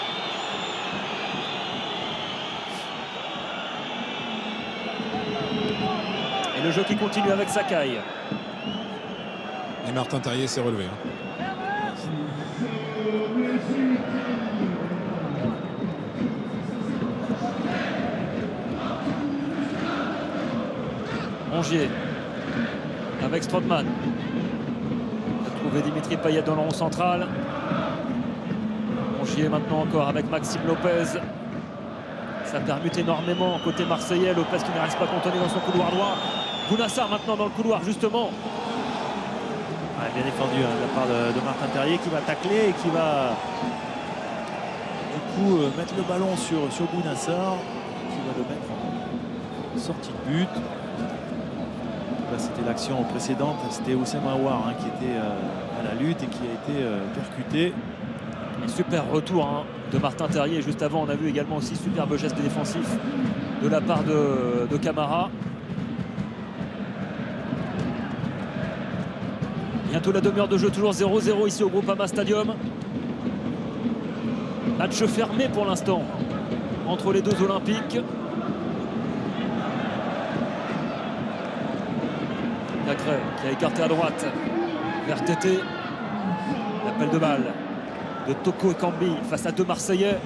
Et le jeu qui continue avec Sakai. Et Martin Terrier s'est relevé. Rongier avec Strootman. Il a trouvé Dimitri Payet dans le rond central. Rongier maintenant encore avec Maxime Lopez. Ça permute énormément côté marseillais. Lopez qui ne reste pas cantonné dans son couloir droit. Bounassar maintenant dans le couloir justement. Bien défendu de la part de Martin Terrier qui va tacler et qui va du coup mettre le ballon sur Bounassar qui va le mettre en sortie de but. Là c'était l'action précédente, c'était Oussem Aouar qui était à la lutte et qui a été percuté. Un super retour de Martin Terrier. Juste avant on a vu également aussi superbe geste défensif de la part de Camara. Bientôt la demi-heure de jeu, toujours 0-0 ici au Groupama Stadium. Match fermé pour l'instant entre les deux Olympiques. Cacré qui a écarté à droite vers Tété. L'appel de balle de Toko Ekambi face à deux Marseillais.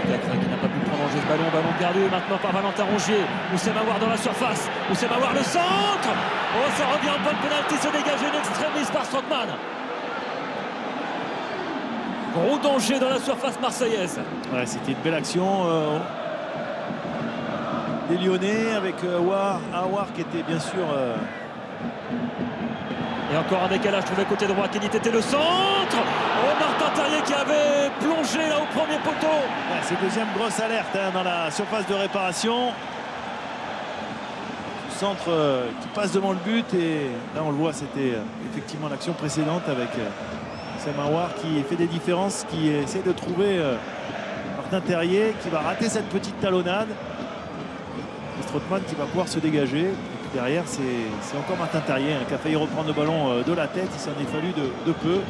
Cacré qui n'a pas pu prendre en jeu ce ballon perdu maintenant par Valentin Rongier. Oussem Aouar dans la surface. Oussem Aouar le centre. Oh, ça revient en bonne pénalty, se dégage une extrémiste par Strootman. Gros danger dans la surface marseillaise. Ouais, c'était une belle action des Lyonnais avec Aouar qui était bien sûr... Et encore un décalage trouvé côté droit. Kenny Tété le centre. Oh, Martin Terrier qui avait plongé là au premier poteau. Ouais, c'est deuxième grosse alerte dans la surface de réparation. Centre qui passe devant le but et là on le voit, c'était effectivement l'action précédente avec Oussem Aouar qui fait des différences, qui essaie de trouver Martin Terrier qui va rater cette petite talonnade. Strootman qui va pouvoir se dégager et puis derrière c'est encore Martin Terrier qui a failli reprendre le ballon de la tête. Il s'en est fallu de peu.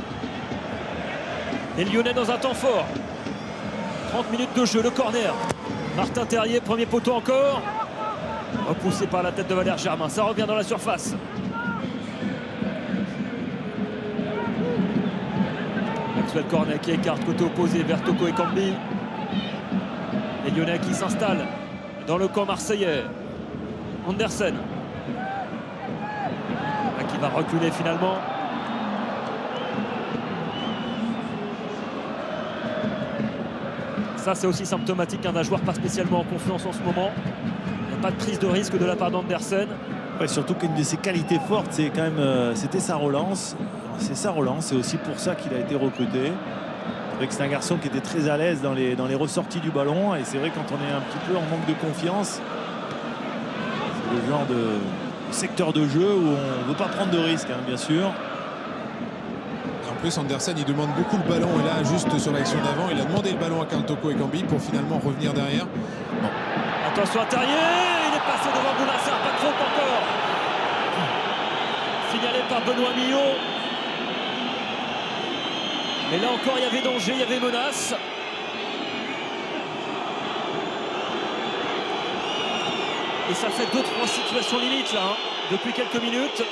Les Lyonnais dans un temps fort. 30 minutes de jeu, le corner. Martin Terrier, premier poteau encore. Repoussé par la tête de Valère Germain. Ça revient dans la surface. Maxwell Cornet qui écarte côté opposé vers Toko Ekambi. Les Lyonnais qui s'installent dans le camp marseillais. Andersen. Là, qui va reculer finalement. Ça, c'est aussi symptomatique d'un joueur pas spécialement en confiance en ce moment. Il n'y a pas de prise de risque de la part d'Andersen. Ouais, surtout qu'une de ses qualités fortes, c'est quand même, c'était sa relance. C'est sa relance, c'est aussi pour ça qu'il a été recruté. C'est un garçon qui était très à l'aise dans les ressorties du ballon. Et c'est vrai, quand on est un petit peu en manque de confiance, c'est le genre de secteur de jeu où on ne veut pas prendre de risques, bien sûr. En plus, Andersen, il demande beaucoup le ballon. Et là, juste sur l'action d'avant, il a demandé le ballon à Karl Toko Ekambi pour finalement revenir derrière. Bon. Attention à Terrier, il est passé devant Bounassar, pas de faute encore. Signalé par Benoît Millot. Mais là encore, il y avait danger, il y avait menace. Et ça fait 2-3 situations limites là, depuis quelques minutes.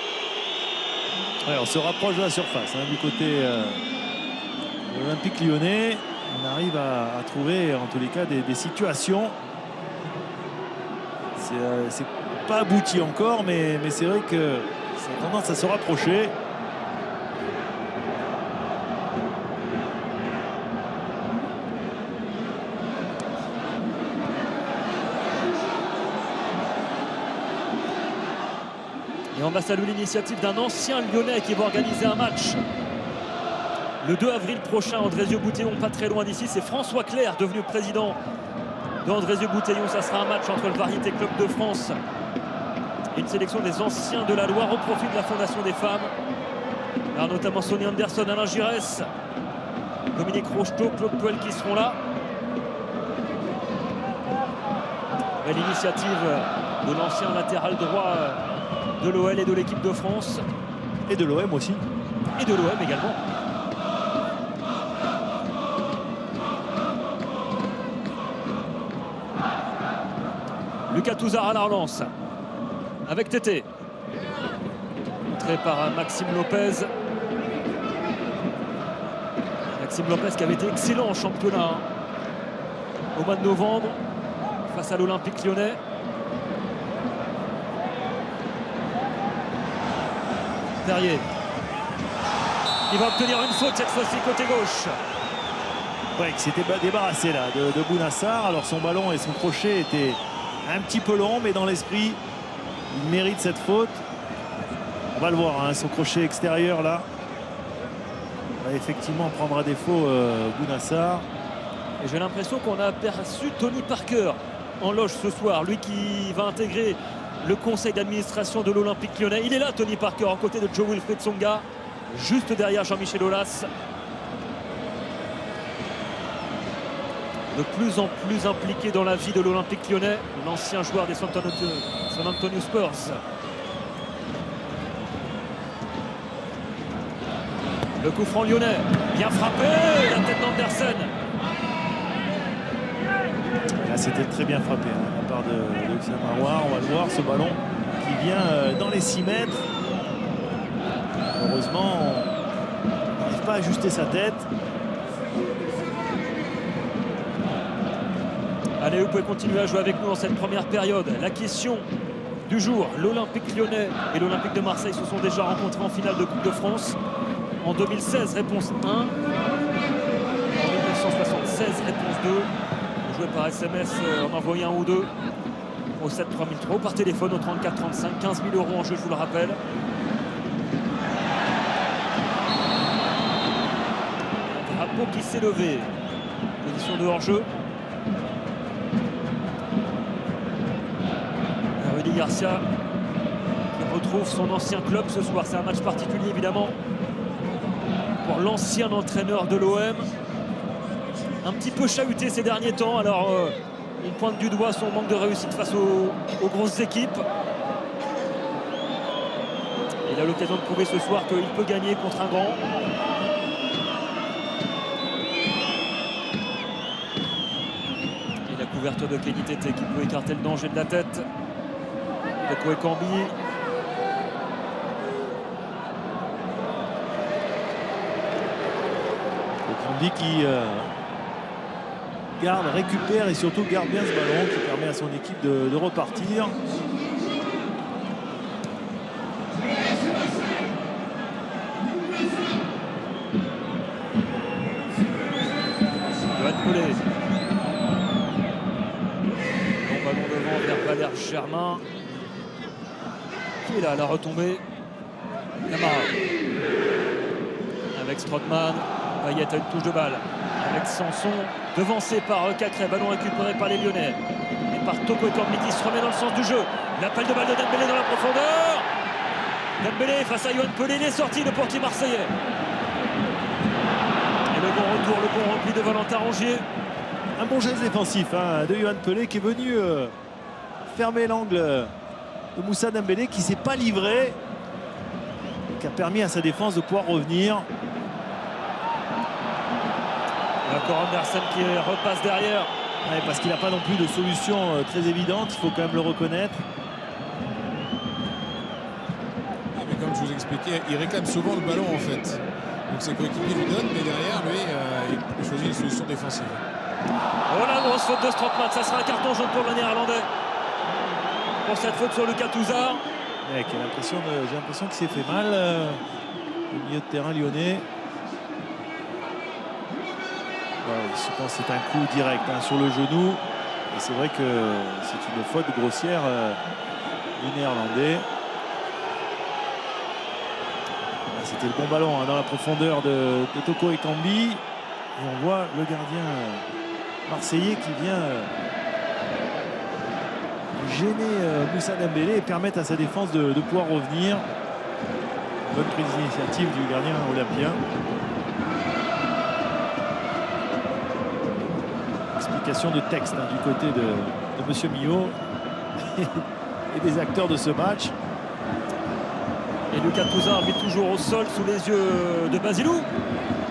Ouais, on se rapproche de la surface du côté de l'Olympique Lyonnais. On arrive à trouver en tous les cas des situations. C'est pas abouti encore, mais c'est vrai que ça a tendance à se rapprocher. Et on va saluer l'initiative d'un ancien Lyonnais qui va organiser un match le 2 avril prochain. Andrézieux-Boutillon, pas très loin d'ici. C'est François Clerc, devenu président d'Andrézieux-Boutillon. Ça sera un match entre le Variété Club de France et une sélection des anciens de la Loire au profit de la Fondation des Femmes. Alors notamment Sonny Anderson, Alain Giresse, Dominique Rocheteau, Claude Puel qui seront là. Et l'initiative de l'ancien latéral droit de l'OL et de l'équipe de France. Et de l'OM aussi. Et de l'OM également. Lucas Touzard à la relance. Avec Tété. Montré par Maxime Lopez. Maxime Lopez qui avait été excellent en championnat au mois de novembre face à l'Olympique Lyonnais. Terrier. Il va obtenir une faute cette fois-ci côté gauche. Ouais, qui s'était débarrassé là de Bounassar. Alors son ballon et son crochet étaient un petit peu longs, mais dans l'esprit, il mérite cette faute. On va le voir, son crochet extérieur là. Va effectivement prendre à défaut Bounassar. Et j'ai l'impression qu'on a aperçu Tony Parker en loge ce soir. Lui qui va intégrer le conseil d'administration de l'Olympique Lyonnais. Il est là, Tony Parker, en côté de Joe Wilfried Tsonga, juste derrière Jean-Michel Aulas. de plus en plus impliqué dans la vie de l'Olympique lyonnais, l'ancien joueur des San Antonio Spurs. Le coup franc lyonnais, bien frappé, la tête d'Andersen. Là, c'était très bien frappé de la part de Lucian Marouard. On va le voir, ce ballon qui vient dans les 6 mètres. Heureusement, on n'arrive pas à ajuster sa tête. Allez, vous pouvez continuer à jouer avec nous dans cette première période. La question du jour, l'Olympique lyonnais et l'Olympique de Marseille se sont déjà rencontrés en finale de Coupe de France. En 2016, réponse 1. En 1976, réponse 2. Vous jouez par SMS, en envoyez un ou deux au 7 3003 ou par téléphone au 34 35. 15 000 € en jeu, je vous le rappelle. Drapeau qui s'est levé. Position de hors-jeu. Rudy Garcia qui retrouve son ancien club ce soir. C'est un match particulier évidemment pour l'ancien entraîneur de l'OM. Un petit peu chahuté ces derniers temps. Alors on pointe du doigt son manque de réussite face aux grosses équipes. Il a l'occasion de prouver ce soir qu'il peut gagner contre un grand. Et la couverture de Kenny Tété qui peut écarter le danger de la tête. Toko Ekambi. Ekambi qui garde, récupère et surtout garde bien ce ballon qui permet à son équipe de repartir. Yoann Pelé. Bon ballon devant vers Valère Germain. Qui est là à la retombée? Camara. Avec Strootman. Payet a une touche de balle. Avec Sanson. Devancé par Cacré. Ballon récupéré par les Lyonnais. Et par Toko Ekambi qui se remet dans le sens du jeu. L'appel de balle de Dembélé dans la profondeur. Dembélé face à Yoann Pelé. Il est sorti, le portier marseillais. Et le bon retour, le bon rempli de Valentin Rongier. Un bon geste défensif de Yoann Pelé qui est venu fermer l'angle de Moussa Dembélé qui ne s'est pas livré, qui a permis à sa défense de pouvoir revenir. Et encore Andersen qui repasse derrière. Ouais, parce qu'il n'a pas non plus de solution très évidente, il faut quand même le reconnaître. Mais comme je vous expliquais, il réclame souvent le ballon en fait. Donc ses coéquipiers lui donnent, mais derrière lui, il choisit une solution défensive. Oh la grosse faute de Strootman, ça sera un carton jaune pour le Néerlandais. Pour cette faute sur Lucas Touzard. Ouais, j'ai l'impression qu'il s'est fait mal au milieu de terrain lyonnais. Ouais, je pense que c'est un coup direct sur le genou. Et c'est vrai que c'est une faute grossière du Néerlandais. C'était le bon ballon dans la profondeur de Toko Ekambi. Et on voit le gardien marseillais qui vient gêner Moussa Dembélé et permettre à sa défense de pouvoir revenir. Bonne prise d'initiative du gardien olympien. Explication de texte du côté de Monsieur Millot et des acteurs de ce match. Et Lucas Touzard vit toujours au sol sous les yeux de Basilou.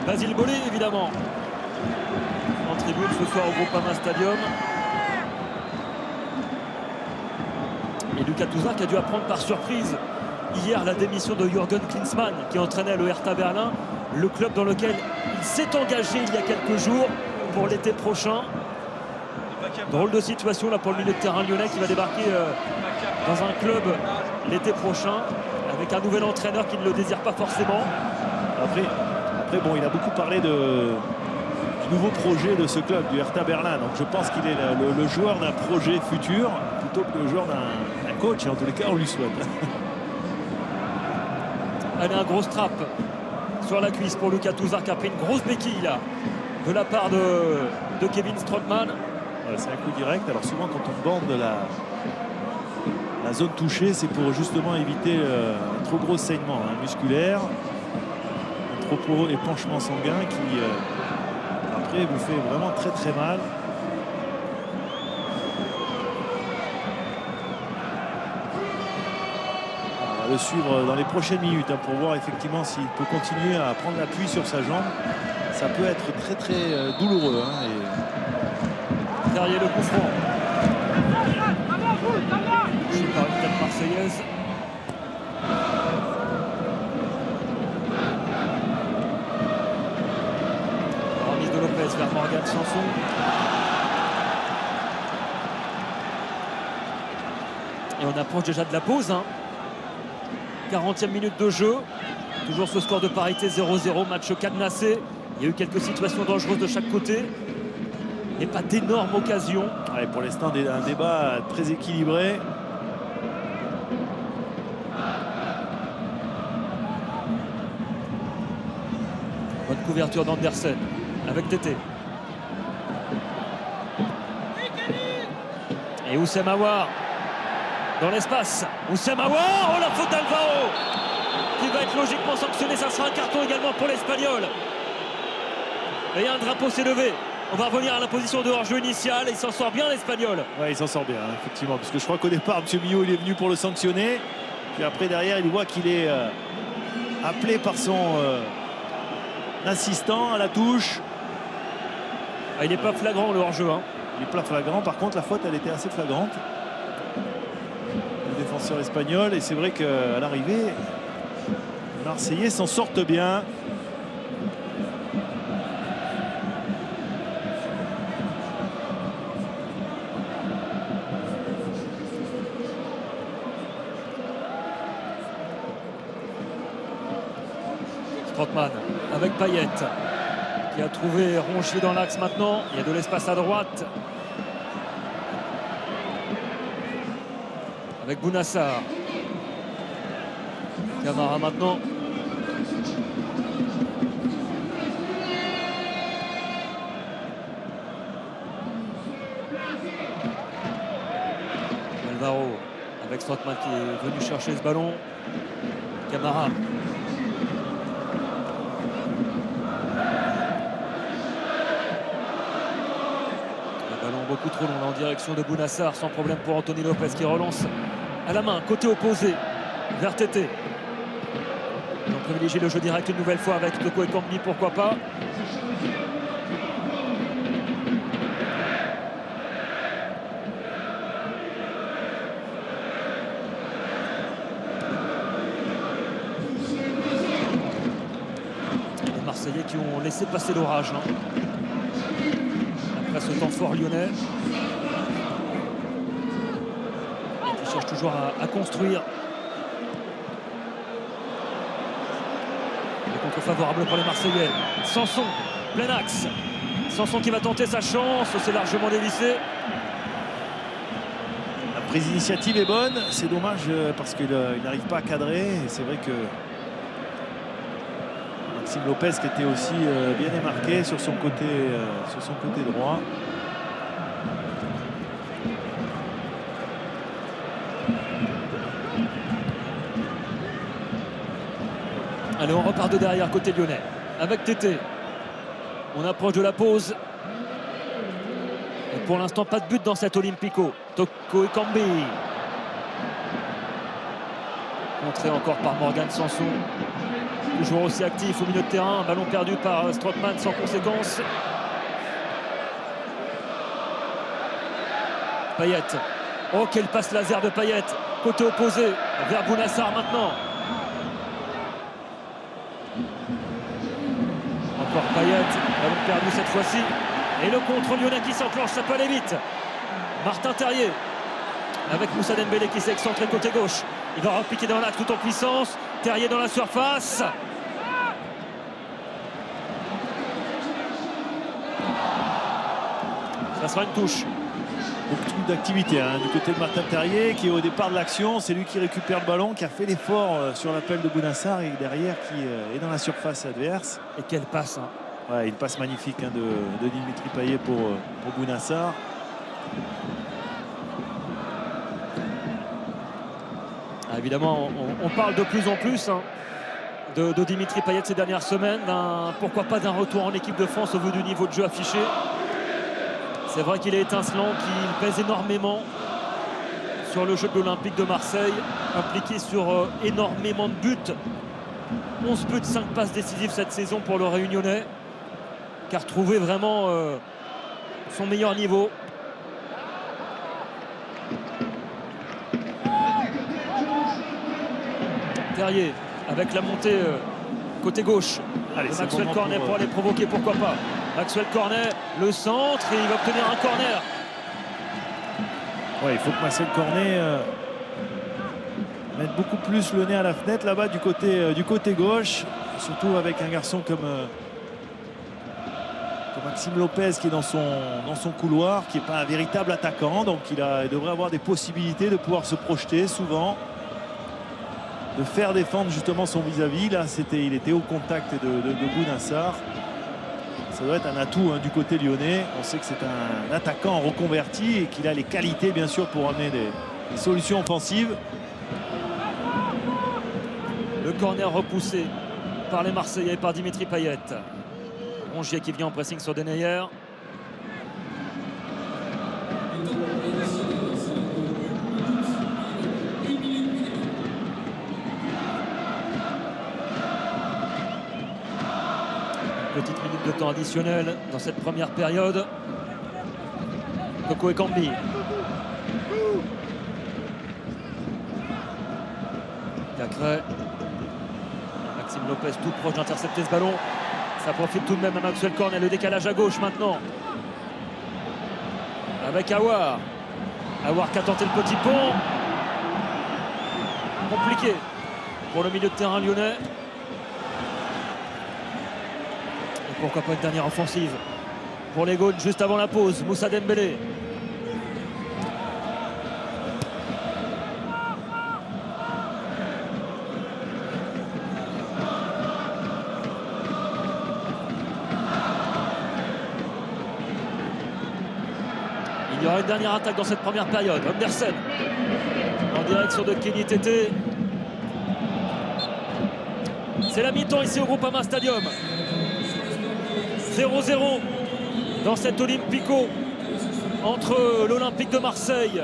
Basile Bolé évidemment. En tribune ce soir au Groupama Stadium. Et Lucas Touzard qui a dû apprendre par surprise hier la démission de Jürgen Klinsmann qui entraînait le Hertha Berlin, le club dans lequel il s'est engagé il y a quelques jours pour l'été prochain. Drôle de situation là pour le milieu de terrain lyonnais qui va débarquer dans un club l'été prochain avec un nouvel entraîneur qui ne le désire pas forcément. Après bon, il a beaucoup parlé du nouveau projet de ce club, du Hertha Berlin. Donc je pense qu'il est le joueur d'un projet futur plutôt que le joueur d'un coach. Et en tous les cas, on lui souhaite. Allez, un gros strap sur la cuisse pour Lucas Touzard qui a pris une grosse béquille là de la part de Kevin Strootman. Voilà, c'est un coup direct. Alors souvent quand on bande la zone touchée, c'est pour justement éviter un trop gros saignement musculaire, un trop gros épanchement sanguin qui après vous fait vraiment très très mal. le suivre dans les prochaines minutes pour voir effectivement s'il peut continuer à prendre l'appui sur sa jambe. Ça peut être très très douloureux. Derrière le coup franc. Je sais pas, une tête marseillaise. Remise de Lopez vers Morgan Sanson. Et on approche déjà de la pause. 40e minute de jeu. Toujours ce score de parité 0-0. Match cadenassé. Il y a eu quelques situations dangereuses de chaque côté. Et pas d'énormes occasions. Ouais, pour l'instant, un débat très équilibré. Bonne couverture d'Andersen avec Tété. Et Oussem Aouar dans l'espace. Oussem Aouar, oh la faute d'Alvaro qui va être logiquement sanctionné. Ça sera un carton également pour l'Espagnol. Et un drapeau s'est levé. On va revenir à la position de hors-jeu initial. Il s'en sort bien l'Espagnol. Ouais, il s'en sort bien, effectivement. Parce que je crois qu'au départ, M. Millot, il est venu pour le sanctionner. Puis après, derrière, il voit qu'il est appelé par son assistant à la touche. Il n'est pas flagrant le hors-jeu. Il est pas flagrant. Par contre, la faute, elle était assez flagrante. Le défenseur espagnol. Et c'est vrai qu'à l'arrivée, les Marseillais s'en sortent bien. Strootman avec Payet qui a trouvé Rongier dans l'axe maintenant. Il y a de l'espace à droite avec Bounassar. Camara maintenant. Alvaro avec Strootman qui est venu chercher ce ballon. Camara. Beaucoup trop long là, en direction de Bounassar, sans problème pour Anthony Lopez qui relance à la main, côté opposé, vers Tété. Ils ont privilégié le jeu direct une nouvelle fois avec Toko Ekambi, pourquoi pas. Les Marseillais qui ont laissé passer l'orage. Ce temps fort lyonnais qui cherche toujours à construire. Le contre favorable pour les Marseillais. Sanson, plein axe. Sanson qui va tenter sa chance, c'est largement dévissé. La prise d'initiative est bonne, c'est dommage parce qu'il n'arrive pas à cadrer. Et c'est vrai que Maxime Lopez qui était aussi bien démarqué sur son côté droit. Allez, on repart de derrière côté lyonnais avec Tété. On approche de la pause. Et pour l'instant, pas de but dans cet Olympico. Toko Ekambi. Contré encore par Morgan Sanson. Toujours aussi actif au milieu de terrain. Un ballon perdu par Strootman sans conséquence. Payet. Oh, quel passe laser de Payet. Côté opposé vers Bounassar maintenant. Encore Payet. Ballon perdu cette fois-ci. Et le contre lyonnais qui s'enclenche. Ça peut aller vite. Martin Terrier. Avec Moussa Dembélé qui s'est excentré côté gauche. Il va repiquer dans l'axe tout en puissance. Terrier dans la surface. Ça sera une touche. Beaucoup d'activité du côté de Martin Terrier qui est au départ de l'action. C'est lui qui récupère le ballon, qui a fait l'effort sur l'appel de Bounassar et derrière qui est dans la surface adverse. Et quelle passe Ouais, une passe magnifique de Dimitri Payet pour Bounassar. Évidemment, on parle de plus en plus de Dimitri Payet ces dernières semaines. Pourquoi pas d'un retour en équipe de France au vu du niveau de jeu affiché. C'est vrai qu'il est étincelant, qu'il pèse énormément sur le jeu de l'Olympique de Marseille, impliqué sur énormément de buts. 11 buts, 5 passes décisives cette saison pour le Réunionnais, qui a retrouvé vraiment son meilleur niveau. Terrier avec la montée côté gauche. Allez, Maxwell Cornet pour aller provoquer, pourquoi pas. Maxwell Cornet, le centre, et il va obtenir un corner. Ouais, il faut que Maxwell Cornet mette beaucoup plus le nez à la fenêtre là-bas du côté gauche, surtout avec un garçon comme Maxime Lopez qui est dans son couloir, qui n'est pas un véritable attaquant, donc il devrait avoir des possibilités de pouvoir se projeter souvent, de faire défendre justement son vis-à-vis. Là, il était au contact de Bounassar. Ça doit être un atout du côté lyonnais. On sait que c'est un attaquant reconverti et qu'il a les qualités bien sûr pour amener des solutions offensives. Le corner repoussé par les Marseillais et par Dimitri Payet. Rongier qui vient en pressing sur Denayer. Petite minute de temps additionnel dans cette première période. Coco Ekambi. Cacré. Maxime Lopez tout proche d'intercepter ce ballon. Ça profite tout de même à Maxwell Cornet. Le décalage à gauche maintenant. Avec Aouar. Aouar qui a tenté le petit pont. Compliqué pour le milieu de terrain lyonnais. Et pourquoi pas une dernière offensive pour les Gaunes juste avant la pause. Moussa Dembélé. Il y aura une dernière attaque dans cette première période. Andersen en direction de Kenny Tété. C'est la mi-temps ici au Groupama Stadium. 0-0 dans cet Olympico entre l'Olympique de Marseille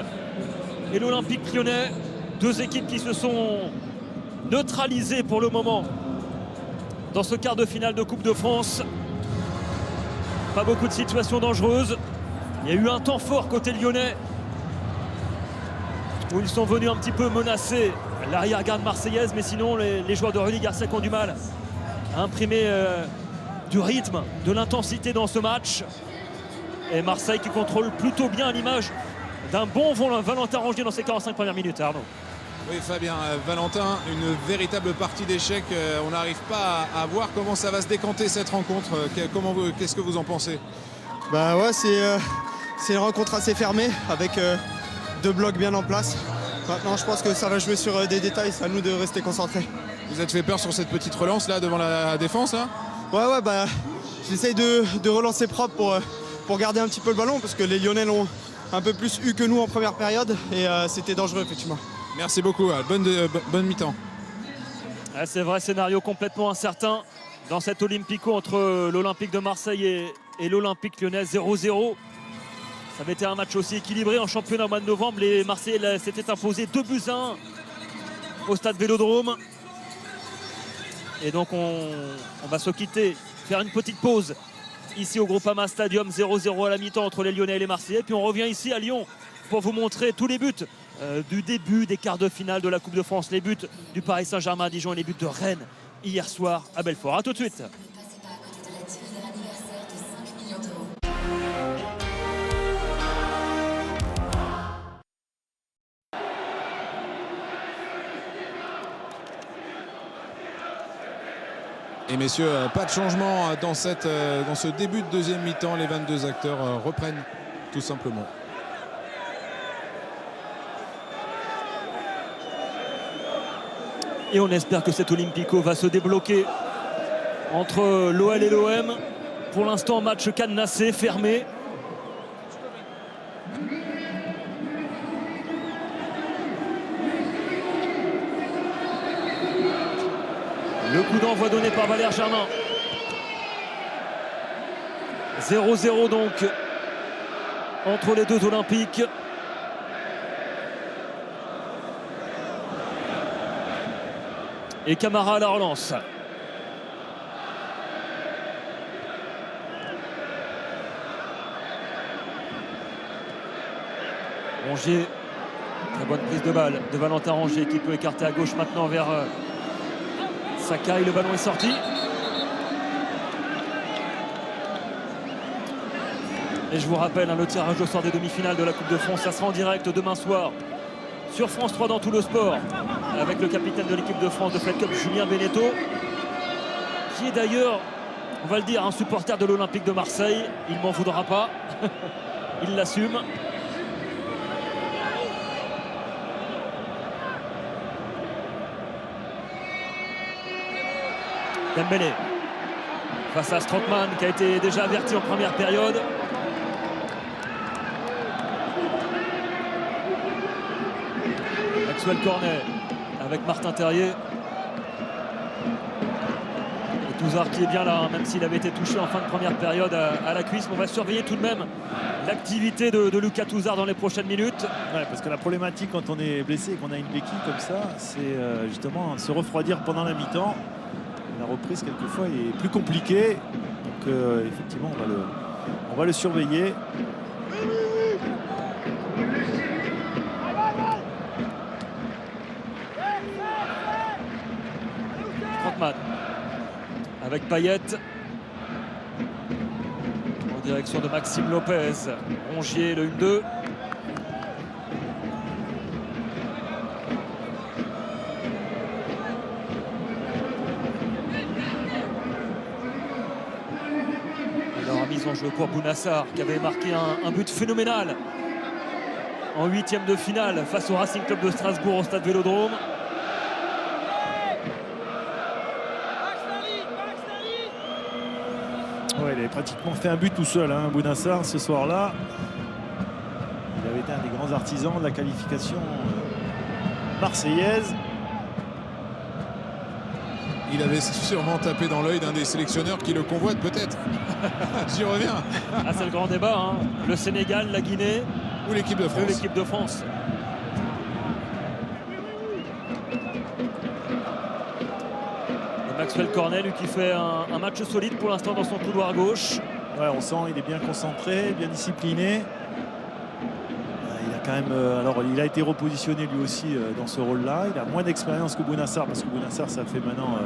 et l'Olympique lyonnais. Deux équipes qui se sont neutralisées pour le moment dans ce quart de finale de Coupe de France. Pas beaucoup de situations dangereuses. Il y a eu un temps fort côté lyonnais où ils sont venus un petit peu menacer l'arrière-garde marseillaise, mais sinon les joueurs de Rudy Garcia ont du mal à imprimer du rythme, de l'intensité dans ce match. Et Marseille qui contrôle plutôt bien à l'image d'un bon Valentin Rongier dans ses 45 premières minutes. Arnaud. Oui Fabien, Valentin, une véritable partie d'échec. On n'arrive pas à voir comment ça va se décanter cette rencontre. Qu'est-ce que vous en pensez? Bah ouais, c'est une rencontre assez fermée avec deux blocs bien en place. Maintenant, je pense que ça va jouer sur des détails. C'est à nous de rester concentrés. Vous êtes fait peur sur cette petite relance là devant la défense là? Ouais, bah j'essaye de relancer propre pour garder un petit peu le ballon parce que les Lyonnais l'ont un peu plus eu que nous en première période et c'était dangereux effectivement. Merci beaucoup, bonne mi-temps. C'est vrai, scénario complètement incertain dans cet Olympico entre l'Olympique de Marseille et l'Olympique lyonnais. 0-0. Ça avait été un match aussi équilibré en championnat au mois de novembre. Les Marseillais s'étaient imposés 2-1 au stade Vélodrome. Et donc on va se quitter, faire une petite pause ici au Groupama Stadium. 0-0 à la mi-temps entre les Lyonnais et les Marseillais. Puis on revient ici à Lyon pour vous montrer tous les buts du début des quarts de finale de la Coupe de France. Les buts du Paris Saint-Germain à Dijon et les buts de Rennes hier soir à Belfort. A tout de suite. Et messieurs, pas de changement dans ce début de deuxième mi-temps. Les 22 acteurs reprennent tout simplement. Et on espère que cet Olympico va se débloquer entre l'OL et l'OM. Pour l'instant, match cadenassé, fermé. Le coup d'envoi donné par Valère Germain. 0-0 donc entre les deux Olympiques. Et Camara à la relance. Rongier, très bonne prise de balle de Valentin Rongier qui peut écarter à gauche maintenant vers Sakai. Le ballon est sorti. Et je vous rappelle, le tirage au sort des demi-finales de la Coupe de France, ça sera en direct demain soir sur France 3 dans tout le sport, avec le capitaine de l'équipe de France de Fed Cup, Julien Beneteau, qui est d'ailleurs, on va le dire, un supporter de l'Olympique de Marseille. Il ne m'en voudra pas. Il l'assume. Dembélé face à Strootman qui a été déjà averti en première période. Maxwell Cornet avec Martin Terrier. Et Touzard qui est bien là, hein, même s'il avait été touché en fin de première période à la cuisse. Mais on va surveiller tout de même l'activité de Lucas Touzard dans les prochaines minutes. Ouais, parce que la problématique quand on est blessé et qu'on a une béquille comme ça, c'est justement se refroidir pendant la mi-temps. La reprise quelquefois est plus compliquée. Donc effectivement on va le surveiller. Strootman avec Payet en direction de Maxime Lopez. Rongier le 1-2. En jeu pour Bounassar qui avait marqué un but phénoménal en 8e de finale face au Racing Club de Strasbourg au stade Vélodrome. Ouais, il avait pratiquement fait un but tout seul, hein, Bounassar, ce soir-là. Il avait été un des grands artisans de la qualification marseillaise. Il avait sûrement tapé dans l'œil d'un des sélectionneurs qui le convoite peut-être. J'y reviens. Ah, c'est le grand débat, hein. Le Sénégal, la Guinée ou l'équipe de France. L'équipe de France. Et Maxwell Cornet, lui, qui fait un match solide pour l'instant dans son couloir gauche. Ouais, on sent il est bien concentré, bien discipliné. Il a quand même, alors il a été repositionné lui aussi dans ce rôle-là. Il a moins d'expérience que Bounassar parce que Bounassar, ça fait maintenant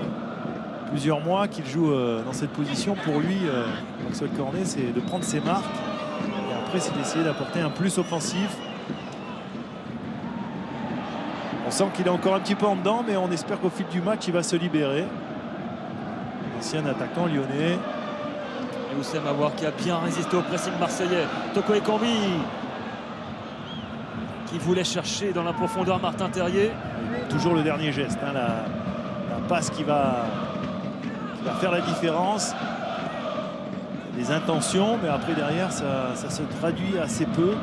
plusieurs mois qu'il joue dans cette position. Pour lui, Maxwell Cornet, c'est de prendre ses marques et après c'est d'essayer d'apporter un plus offensif. On sent qu'il est encore un petit peu en dedans, mais on espère qu'au fil du match il va se libérer. Ancien attaquant lyonnais. Et Oussem Aouar qui a bien résisté au pressing marseillais. Toko Ekambi qui voulait chercher dans la profondeur Martin Terrier. Toujours le dernier geste, hein, la passe qui va faire la différence. Les intentions, mais après derrière ça se traduit assez peu.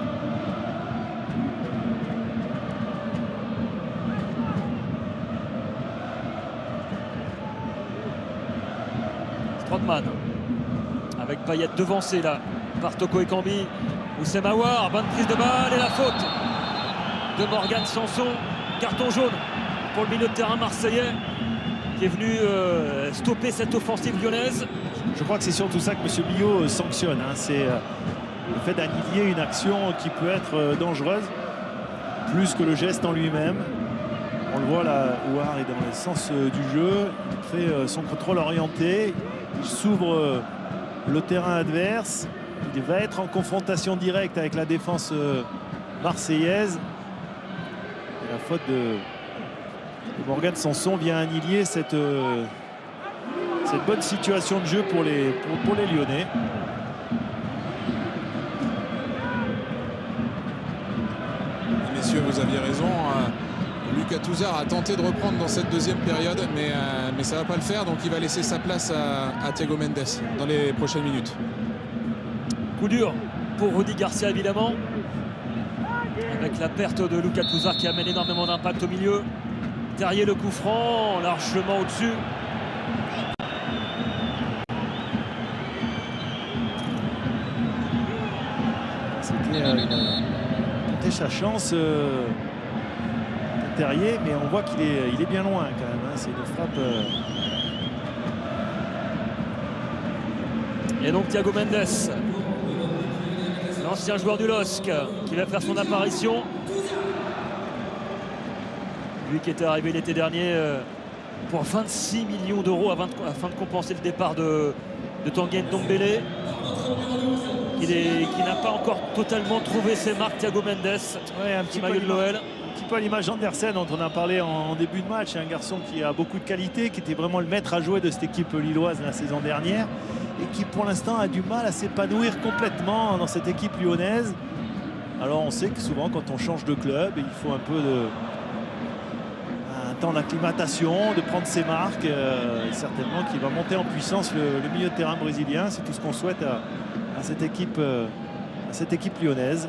Strootman avec Payet devancé là par Toko Ekambi. Oussem Aouar, bonne prise de balle et la faute de Morgan Sanson. Carton jaune pour le milieu de terrain marseillais qui est venu stopper cette offensive lyonnaise. Je crois que c'est surtout ça que M. Billot sanctionne, hein. C'est le fait d'annihiler une action qui peut être dangereuse plus que le geste en lui-même. On le voit là, Aouar est dans le sens du jeu, il fait son contrôle orienté, il s'ouvre le terrain adverse, il va être en confrontation directe avec la défense marseillaise. Et la faute de Morgan Sanson vient annihiler cette bonne situation de jeu pour les Lyonnais. Messieurs, vous aviez raison. Lucas Touzard a tenté de reprendre dans cette deuxième période, mais ça ne va pas le faire. Donc il va laisser sa place à Thiago Mendes dans les prochaines minutes. Coup dur pour Rudy Garcia évidemment. Avec la perte de Lucas Touzard qui amène énormément d'impact au milieu. Terrier le coup franc, largement au-dessus. C'était sa chance Terrier, mais on voit qu'il est bien loin quand même, hein. C'est une frappe. Et donc Thiago Mendes, l'ancien joueur du LOSC, qui va faire son apparition. Lui qui était arrivé l'été dernier pour 26 millions d'euros afin de compenser le départ de Tanguy Ndombele, qui n'a pas encore totalement trouvé ses marques. Thiago Mendes, Ouais, un petit maillot de l'OL. Un petit peu à l'image d'Andersen dont on a parlé en début de match. Un garçon qui a beaucoup de qualité, qui était vraiment le maître à jouer de cette équipe lilloise la saison dernière et qui pour l'instant a du mal à s'épanouir complètement dans cette équipe lyonnaise. Alors on sait que souvent quand on change de club, il faut un peu un temps d'acclimatation, de prendre ses marques. Et certainement qu'il va monter en puissance le milieu de terrain brésilien. C'est tout ce qu'on souhaite à cette équipe lyonnaise.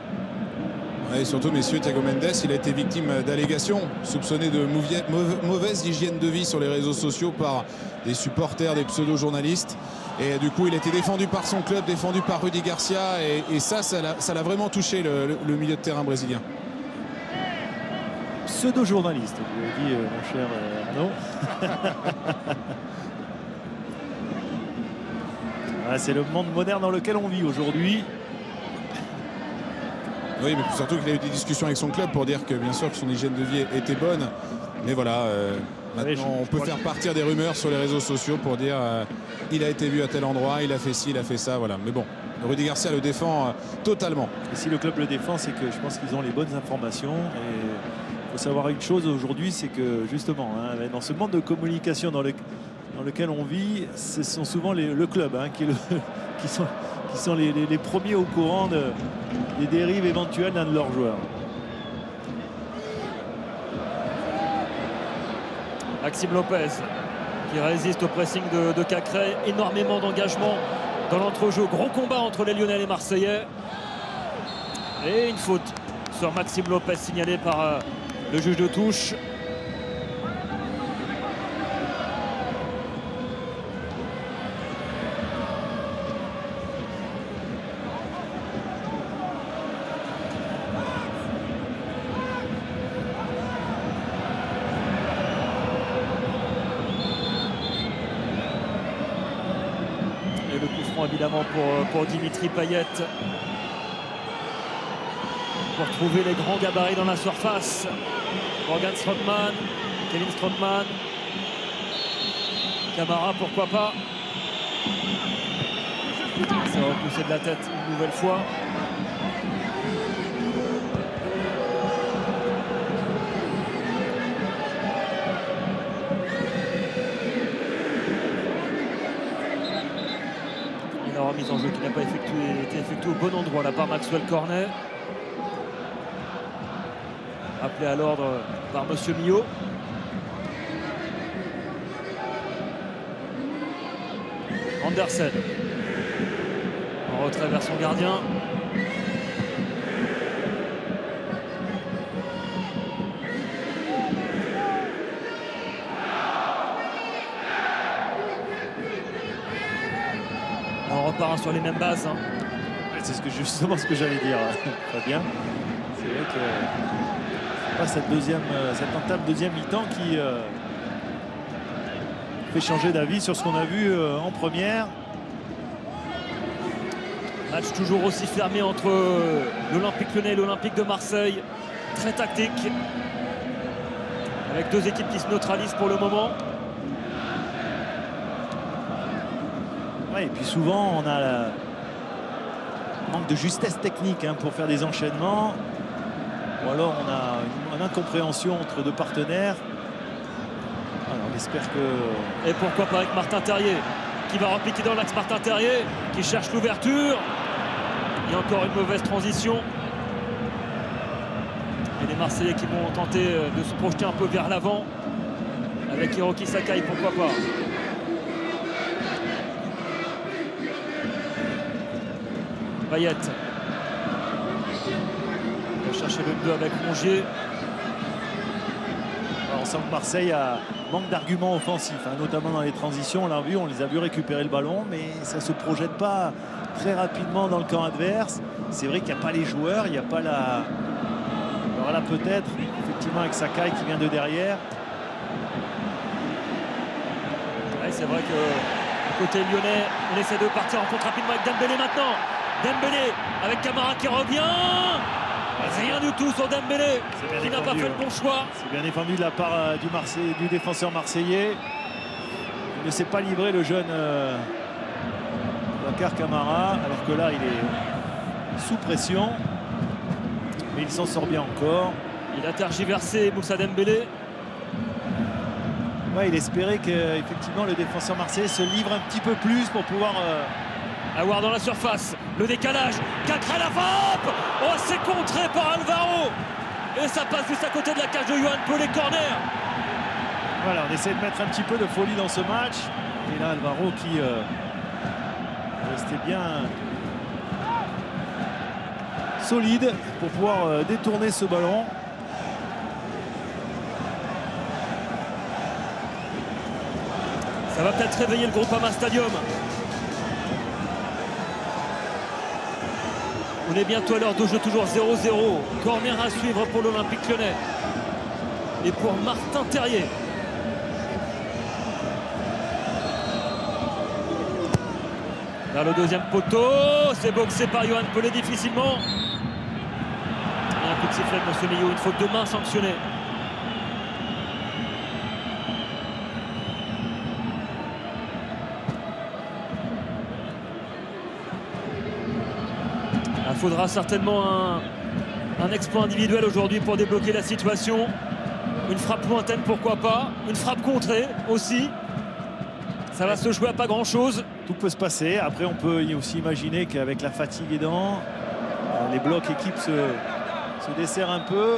Et surtout, messieurs, Thiago Mendes, il a été victime d'allégations, soupçonné de mauvaise hygiène de vie sur les réseaux sociaux par des supporters, des pseudo-journalistes. Et du coup, il a été défendu par son club, défendu par Rudy Garcia. Et ça l'a vraiment touché, le milieu de terrain brésilien. Pseudo-journaliste, vous l'avez dit, mon cher Arnaud. C'est le monde moderne dans lequel on vit aujourd'hui. Oui, mais surtout qu'il a eu des discussions avec son club pour dire que bien sûr que son hygiène de vie était bonne. Mais voilà, maintenant on peut faire partir des rumeurs sur les réseaux sociaux pour dire il a été vu à tel endroit, il a fait ci, il a fait ça, voilà. Mais bon, Rudy Garcia le défend totalement. Et si le club le défend, c'est que je pense qu'ils ont les bonnes informations. Et il faut savoir une chose aujourd'hui, c'est que justement, dans ce monde de communication dans lequel on vit, ce sont souvent le club qui sont les premiers au courant des dérives éventuelles d'un de leurs joueurs. Maxime Lopez qui résiste au pressing de Cacré. Énormément d'engagement dans l'entrejeu. Gros combat entre les Lyonnais et les Marseillais. Et une faute sur Maxime Lopez signalée par le juge de touche. Évidemment pour Dimitri Payet, pour trouver les grands gabarits dans la surface. Morgan Strootman, Kevin Strootman, Camara, pourquoi pas. Ça va repousser de la tête une nouvelle fois. Remise en jeu qui n'a pas été effectuée au bon endroit là par Maxwell Cornet, appelé à l'ordre par Monsieur Millot. Andersen en retrait vers son gardien. On repart sur les mêmes bases. C'est justement ce que j'allais dire, Fabien. C'est vrai que c'est pas cette entame deuxième mi-temps qui fait changer d'avis sur ce qu'on a vu en première. Match toujours aussi fermé entre l'Olympique Lyonnais et l'Olympique de Marseille. Très tactique. Avec deux équipes qui se neutralisent pour le moment. Et puis souvent on a manque de justesse technique pour faire des enchaînements, ou alors on a une incompréhension entre deux partenaires. Alors on espère que... Et pourquoi pas avec Martin Terrier qui va repiquer dans l'axe. Martin Terrier qui cherche l'ouverture. Il y a encore une mauvaise transition. Et les Marseillais qui vont tenter de se projeter un peu vers l'avant avec Hiroki Sakai, pourquoi pas. Payet. Il va chercher le 2 avec Rongier. Alors on sent que Marseille manque d'arguments offensifs, notamment dans les transitions. On les a vu récupérer le ballon, mais ça ne se projette pas très rapidement dans le camp adverse. C'est vrai qu'il n'y a pas les joueurs, il n'y a pas la... Alors là peut-être, effectivement avec Sakai qui vient de derrière. c'est vrai que côté lyonnais, on essaie de partir en contre rapidement avec Dembélé maintenant. Dembélé avec Camara qui revient. Rien du tout sur Dembélé qui n'a pas fait le bon choix. C'est bien défendu de la part du défenseur marseillais. Il ne s'est pas livré le jeune Bakar Camara, alors que là il est sous pression. Mais il s'en sort bien encore. Il a tergiversé Moussa Dembélé. Ouais, il espérait qu'effectivement le défenseur marseillais se livre un petit peu plus pour pouvoir... Avoir dans la surface, le décalage, Cacré la frappe. Oh, c'est contré par Alvaro. Et ça passe juste à côté de la cage de Yohan Pelé, corner. Voilà, on essaie de mettre un petit peu de folie dans ce match. Et là, Alvaro qui restait bien solide pour pouvoir détourner ce ballon. Ça va peut-être réveiller le Groupama Stadium. On est bientôt à l'heure de jeu, toujours 0-0. Corner à suivre pour l'Olympique Lyonnais. Et pour Martin Terrier. Vers le deuxième poteau. C'est boxé par Yohan Pelé difficilement. Et un coup de sifflet de Monsieur Millot. Une faute de main sanctionnée. Il faudra certainement un exploit individuel aujourd'hui pour débloquer la situation. Une frappe lointaine, pourquoi pas. Une frappe contrée aussi. Ça va se jouer à pas grand-chose. Tout peut se passer. Après, on peut aussi imaginer qu'avec la fatigue aidant, les blocs équipes se desserrent un peu.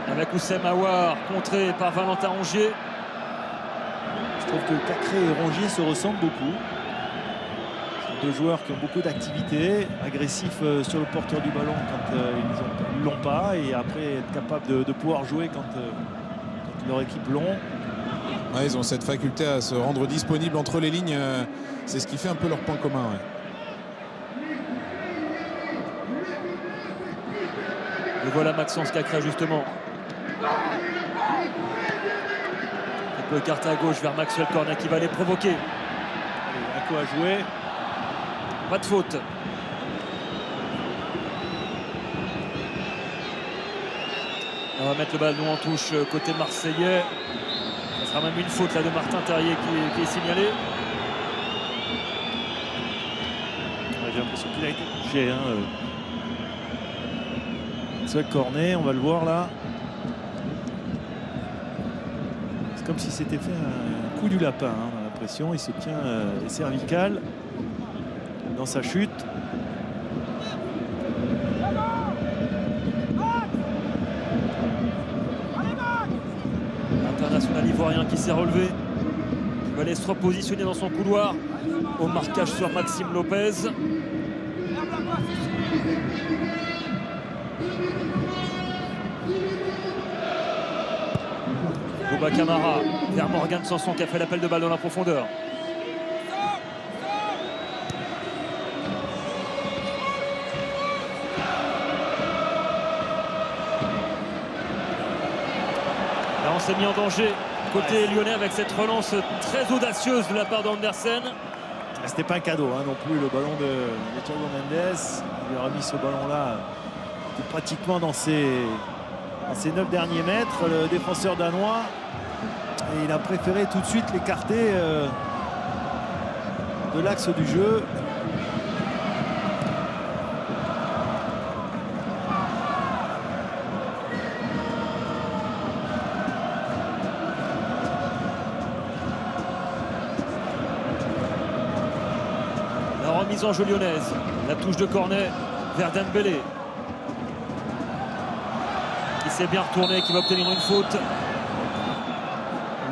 Avec Oussem Aouar, contré par Valentin Rongier. Je trouve que Cacré et Rongier se ressemblent beaucoup. Ce sont deux joueurs qui ont beaucoup d'activité, agressifs sur le porteur du ballon quand ils ne l'ont pas, et après être capables de pouvoir jouer quand leur équipe l'ont. Ouais, ils ont cette faculté à se rendre disponibles entre les lignes. C'est ce qui fait un peu leur point commun. Ouais. Et voilà Maxence Cacré justement. Il peut écarter à gauche vers Maxwell Cornet qui va les provoquer. Allez, un coup à jouer. Pas de faute. On va mettre le ballon en touche côté marseillais. Ça sera même une faute là de Martin Terrier qui est signalée. J'ai l'impression qu'il a été touché. Maxwell Cornet, on va le voir là. C'est comme si c'était fait un coup du lapin, on a l'impression. Il se tient les cervicales dans sa chute. L'international ivoirien qui s'est relevé. Il va aller se repositionner dans son couloir au marquage sur Maxime Lopez. Bouba Camara vers Morgan Sanson qui a fait l'appel de balle dans la profondeur. Là on s'est mis en danger côté lyonnais avec cette relance très audacieuse de la part d'Andersen. C'était pas un cadeau non plus, le ballon de Thiago Mendes. Il lui a remis ce ballon là pratiquement dans ses 9 derniers mètres, le défenseur danois, et il a préféré tout de suite l'écarter de l'axe du jeu. La remise en jeu lyonnaise, la touche de Cornet vers Dembélé. Qui s'est bien retourné, qui va obtenir une faute.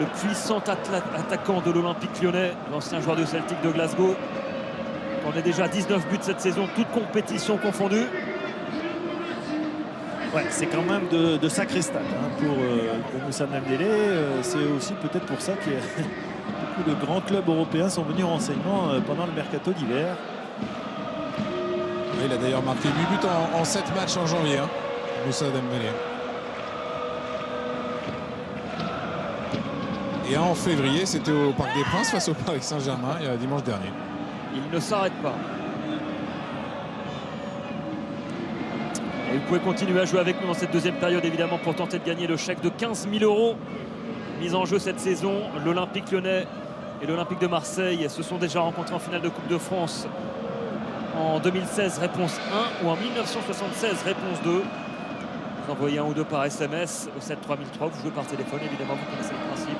Le puissant attaquant de l'Olympique Lyonnais, l'ancien joueur du Celtic de Glasgow. On est déjà à 19 buts cette saison, toutes compétitions confondues. Ouais, c'est quand même de sacrés stats pour Moussa Dembélé. C'est aussi peut-être pour ça que beaucoup de grands clubs européens sont venus en renseignement pendant le mercato d'hiver. Il a d'ailleurs marqué 8 buts en 7 matchs en janvier, hein, Moussa Dembélé. Et en février, c'était au Parc des Princes face au Paris Saint-Germain, il y a dimanche dernier. Il ne s'arrête pas. Et vous pouvez continuer à jouer avec nous dans cette deuxième période, évidemment, pour tenter de gagner le chèque de 15 000 € mis en jeu cette saison. L'Olympique Lyonnais et l'Olympique de Marseille se sont déjà rencontrés en finale de Coupe de France en 2016, réponse 1, ou en 1976, réponse 2. Vous envoyez un ou deux par SMS au 7 3003. Vous jouez par téléphone, évidemment, vous connaissez le principe.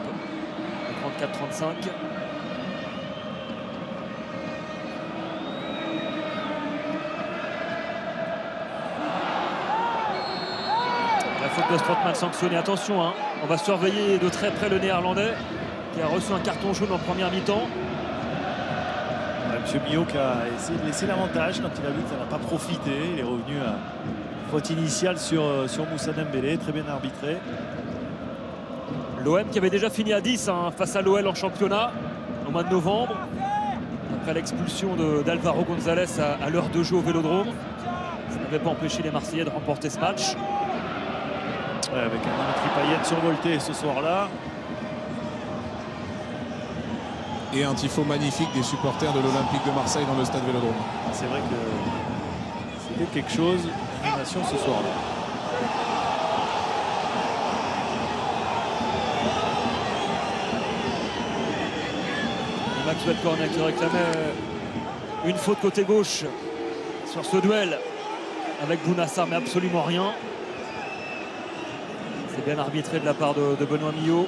34-35. La faute de Strootman sanctionnée. Attention, hein, on va surveiller de très près le Néerlandais qui a reçu un carton jaune en première mi-temps. M. Millot qui a essayé de laisser l'avantage quand il a vu que ça n'a pas profité. Il est revenu à faute initiale sur Moussa Dembélé, très bien arbitré. L'OM qui avait déjà fini à 10 hein, face à l'OL en championnat au mois de novembre. Après l'expulsion d'Alvaro González à l'heure de jeu au Vélodrome. Ça n'avait pas empêché les Marseillais de remporter ce match. Ouais, avec un Dimitri Payet survolté ce soir-là. Et un tifo magnifique des supporters de l'Olympique de Marseille dans le stade Vélodrome. C'est vrai que c'était quelque chose, une animation ce soir-là. Maxwell Cornet qui réclamait une faute côté gauche sur ce duel avec Bounassar, mais absolument rien. C'est bien arbitré de la part de Benoît Millot.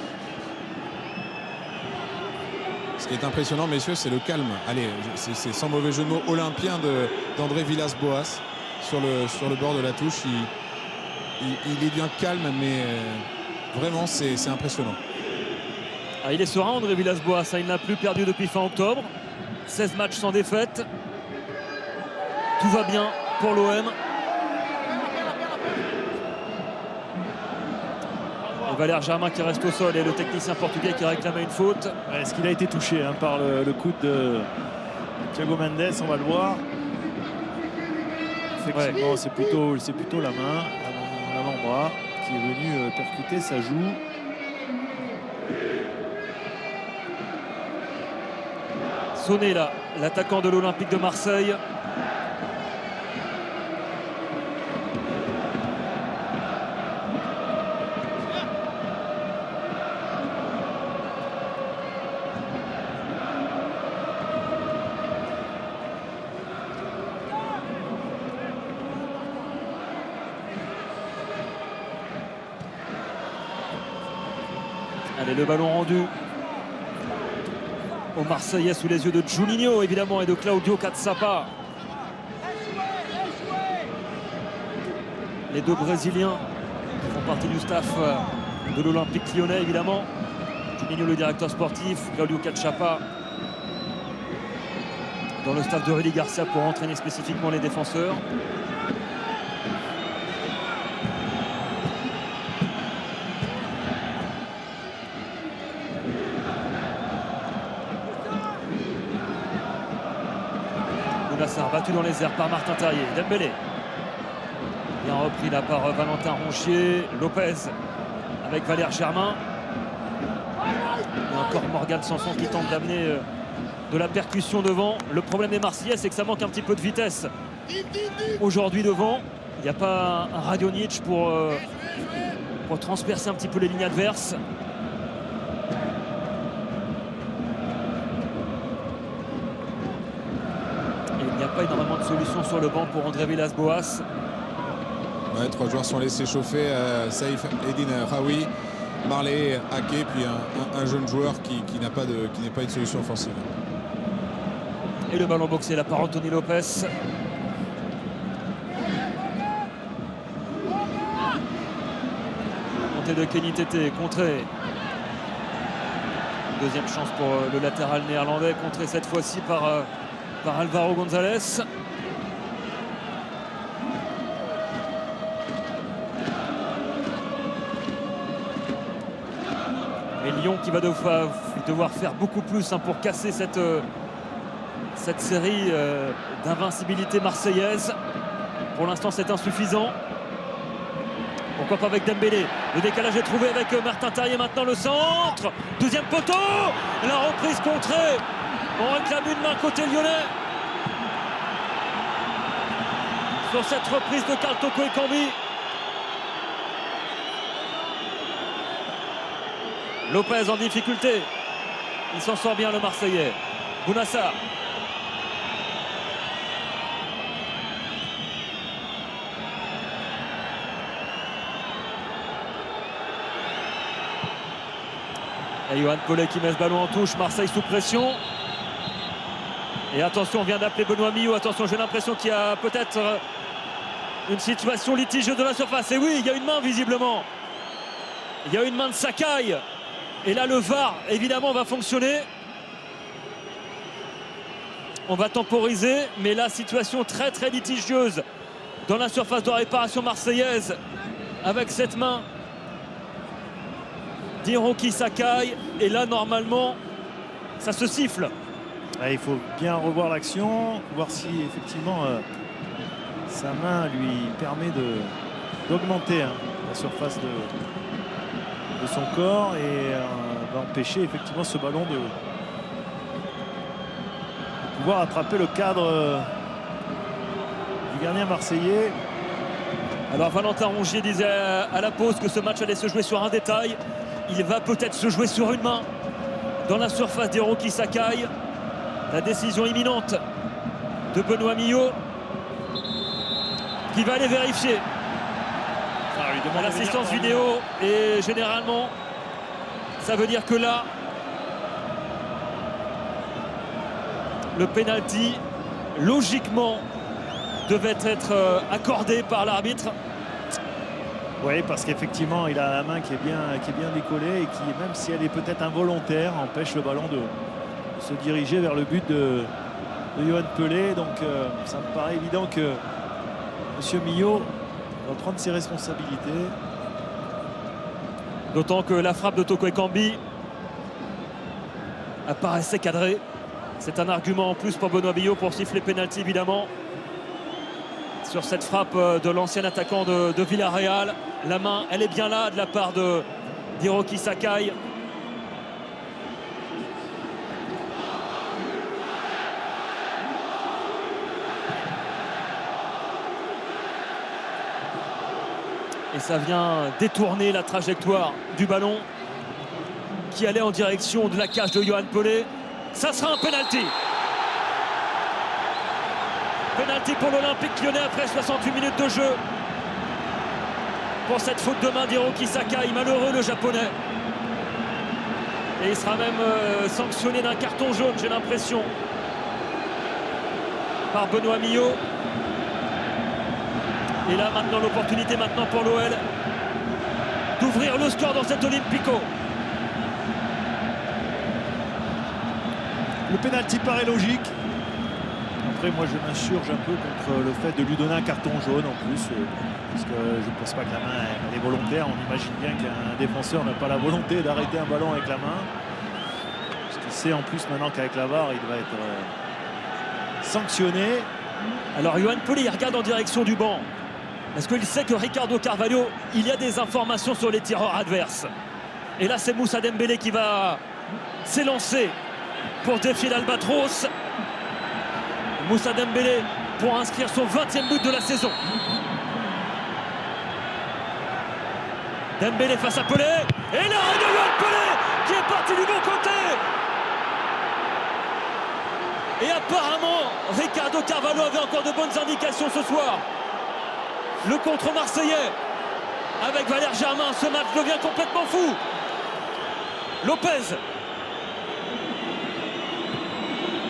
Ce qui est impressionnant, messieurs, c'est le calme. Allez, c'est sans mauvais jeu de mots olympien d'André Villas-Boas sur le bord de la touche. Il est bien calme, mais vraiment, c'est impressionnant. Ah, il est serein, André Villas-Boas. Il n'a plus perdu depuis fin octobre. 16 matchs sans défaite. Tout va bien pour l'OM. Valère Germain qui reste au sol et le technicien portugais qui réclamait une faute. Est-ce qu'il a été touché hein, par le coup de Thiago Mendes? On va le voir. Effectivement, ouais. C'est plutôt la main, l'avant-bras qui est venu percuter sa joue. Sonné là, l'attaquant de l'Olympique de Marseille. Allez, le ballon rendu aux Marseillais sous les yeux de Juninho évidemment et de Claudio Catzapa. Les deux Brésiliens qui font partie du staff de l'Olympique Lyonnais évidemment. Juninho le directeur sportif, Claudio Catzapa dans le staff de Rudy Garcia pour entraîner spécifiquement les défenseurs. Bounassar battu dans les airs par Martin Terrier. Dembélé. Bien repris là par Valentin Ronchier. Lopez avec Valère Germain. Et encore Morgan Sanson qui tente d'amener de la percussion devant. Le problème des Marseillais, c'est que ça manque un petit peu de vitesse. Aujourd'hui devant, il n'y a pas un Radonjic pour transpercer un petit peu les lignes adverses. Pas énormément de solutions sur le banc pour André Villas-Boas. Ouais, 3 joueurs sont laissés chauffer. Saïf Edine Raoui, Marley Ake, puis un jeune joueur qui n'est pas une solution offensive. Et le ballon boxé là par Anthony Lopez. Montée de Kenny Tété, contré. Deuxième chance pour le latéral néerlandais, contré cette fois-ci par Alvaro González. Et Lyon qui va devoir faire beaucoup plus pour casser cette cette série d'invincibilité marseillaise. Pour l'instant, c'est insuffisant. Pourquoi pas avec Dembélé. Le décalage est trouvé avec Martin Terrier. Maintenant le centre. Deuxième poteau. La reprise contrée. On réclame une main côté lyonnais. Sur cette reprise de Karl Toko Ekambi. Lopez en difficulté. Il s'en sort bien le Marseillais. Bounassar. Et Yohan Pelé qui met ce ballon en touche. Marseille sous pression. Et attention, on vient d'appeler Benoît Millot. Attention, j'ai l'impression qu'il y a peut-être une situation litigieuse de la surface. Et oui, il y a une main visiblement. Il y a une main de Sakai. Et là, le VAR, évidemment, va fonctionner. On va temporiser. Mais la situation très, très litigieuse dans la surface de réparation marseillaise. Avec cette main d'Hiroki Sakai. Et là, normalement, ça se siffle. Il faut bien revoir l'action, voir si effectivement sa main lui permet d'augmenter la surface de son corps et va empêcher effectivement ce ballon de pouvoir attraper le cadre du gardien marseillais. Alors Valentin Rongier disait à la pause que ce match allait se jouer sur un détail. Il va peut-être se jouer sur une main dans la surface d'Hiroki Sakai. La décision imminente de Benoît Millot qui va aller vérifier à l'assistance vidéo. Et généralement, ça veut dire que là, le penalty, logiquement, devait être accordé par l'arbitre. Oui, parce qu'effectivement, il a la main qui est bien décollée et qui, même si elle est peut-être involontaire, empêche le ballon de se diriger vers le but de Yohan Pelé. Donc ça me paraît évident que M. Millot va prendre ses responsabilités. D'autant que la frappe de Toko Ekambi apparaissait cadrée. C'est un argument en plus pour Benoît Millot pour siffler pénalty évidemment. Sur cette frappe de l'ancien attaquant de Villarreal. La main, elle est bien là de la part d'Hiroki Sakai. Et ça vient détourner la trajectoire du ballon qui allait en direction de la cage de Yohan Pelé. Ça sera un penalty. Penalty pour l'Olympique Lyonnais après 68 minutes de jeu. Pour cette faute de main d'Hiroki Sakai, malheureux le japonais. Et il sera même sanctionné d'un carton jaune, j'ai l'impression, par Benoît Millot. Et là maintenant l'opportunité pour l'OL d'ouvrir le score dans cet Olympico. Le penalty paraît logique. Après moi je m'insurge un peu contre le fait de lui donner un carton jaune en plus. Parce que je ne pense pas que la main elle est volontaire. On imagine bien qu'un défenseur n'a pas la volonté d'arrêter un ballon avec la main. Parce qu'il sait en plus maintenant qu'avec la VAR il va être sanctionné. Alors Yohan Pelé il regarde en direction du banc. Parce qu'il sait que Ricardo Carvalho, il y a des informations sur les tireurs adverses. Et là, c'est Moussa Dembélé qui va s'élancer pour défier l'Albatros. Moussa Dembélé pour inscrire son 20e but de la saison. Dembélé face à Pelé. Et l'arrêt de Yohan Pelé qui est parti du bon côté. Et apparemment, Ricardo Carvalho avait encore de bonnes indications ce soir. Le contre marseillais avec Valère Germain, ce match devient complètement fou. Lopez.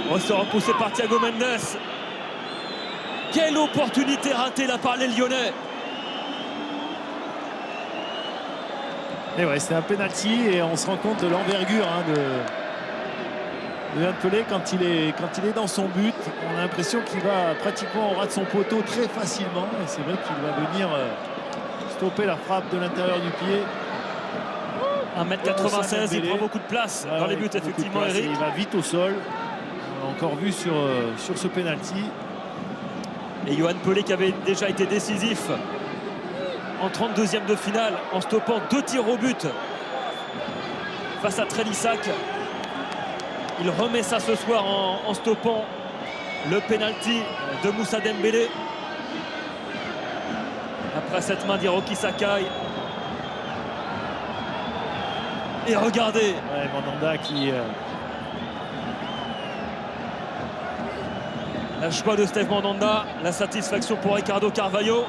On se repoussé par Thiago Mendes. Quelle opportunité ratée là par les Lyonnais. Et ouais, c'est un penalty et on se rend compte de l'envergure de Yohan Pelé quand il est dans son but. On a l'impression qu'il va pratiquement au ras de son poteau très facilement. Et c'est vrai qu'il va venir stopper la frappe de l'intérieur du pied. 1m96, il prend beaucoup de place dans les buts, effectivement, Eric. Il va vite au sol. l'a encore vu sur ce penalty. Et Yohan Pelé qui avait déjà été décisif en 32e de finale en stoppant 2 tirs au but face à Trélissac. Il remet ça ce soir en stoppant le penalty de Moussa Dembélé. Après cette main d'Hiroki Sakai. Et regardez, Ouais, Mandanda qui... la joie de Steve Mandanda, la satisfaction pour Ricardo Carvalho.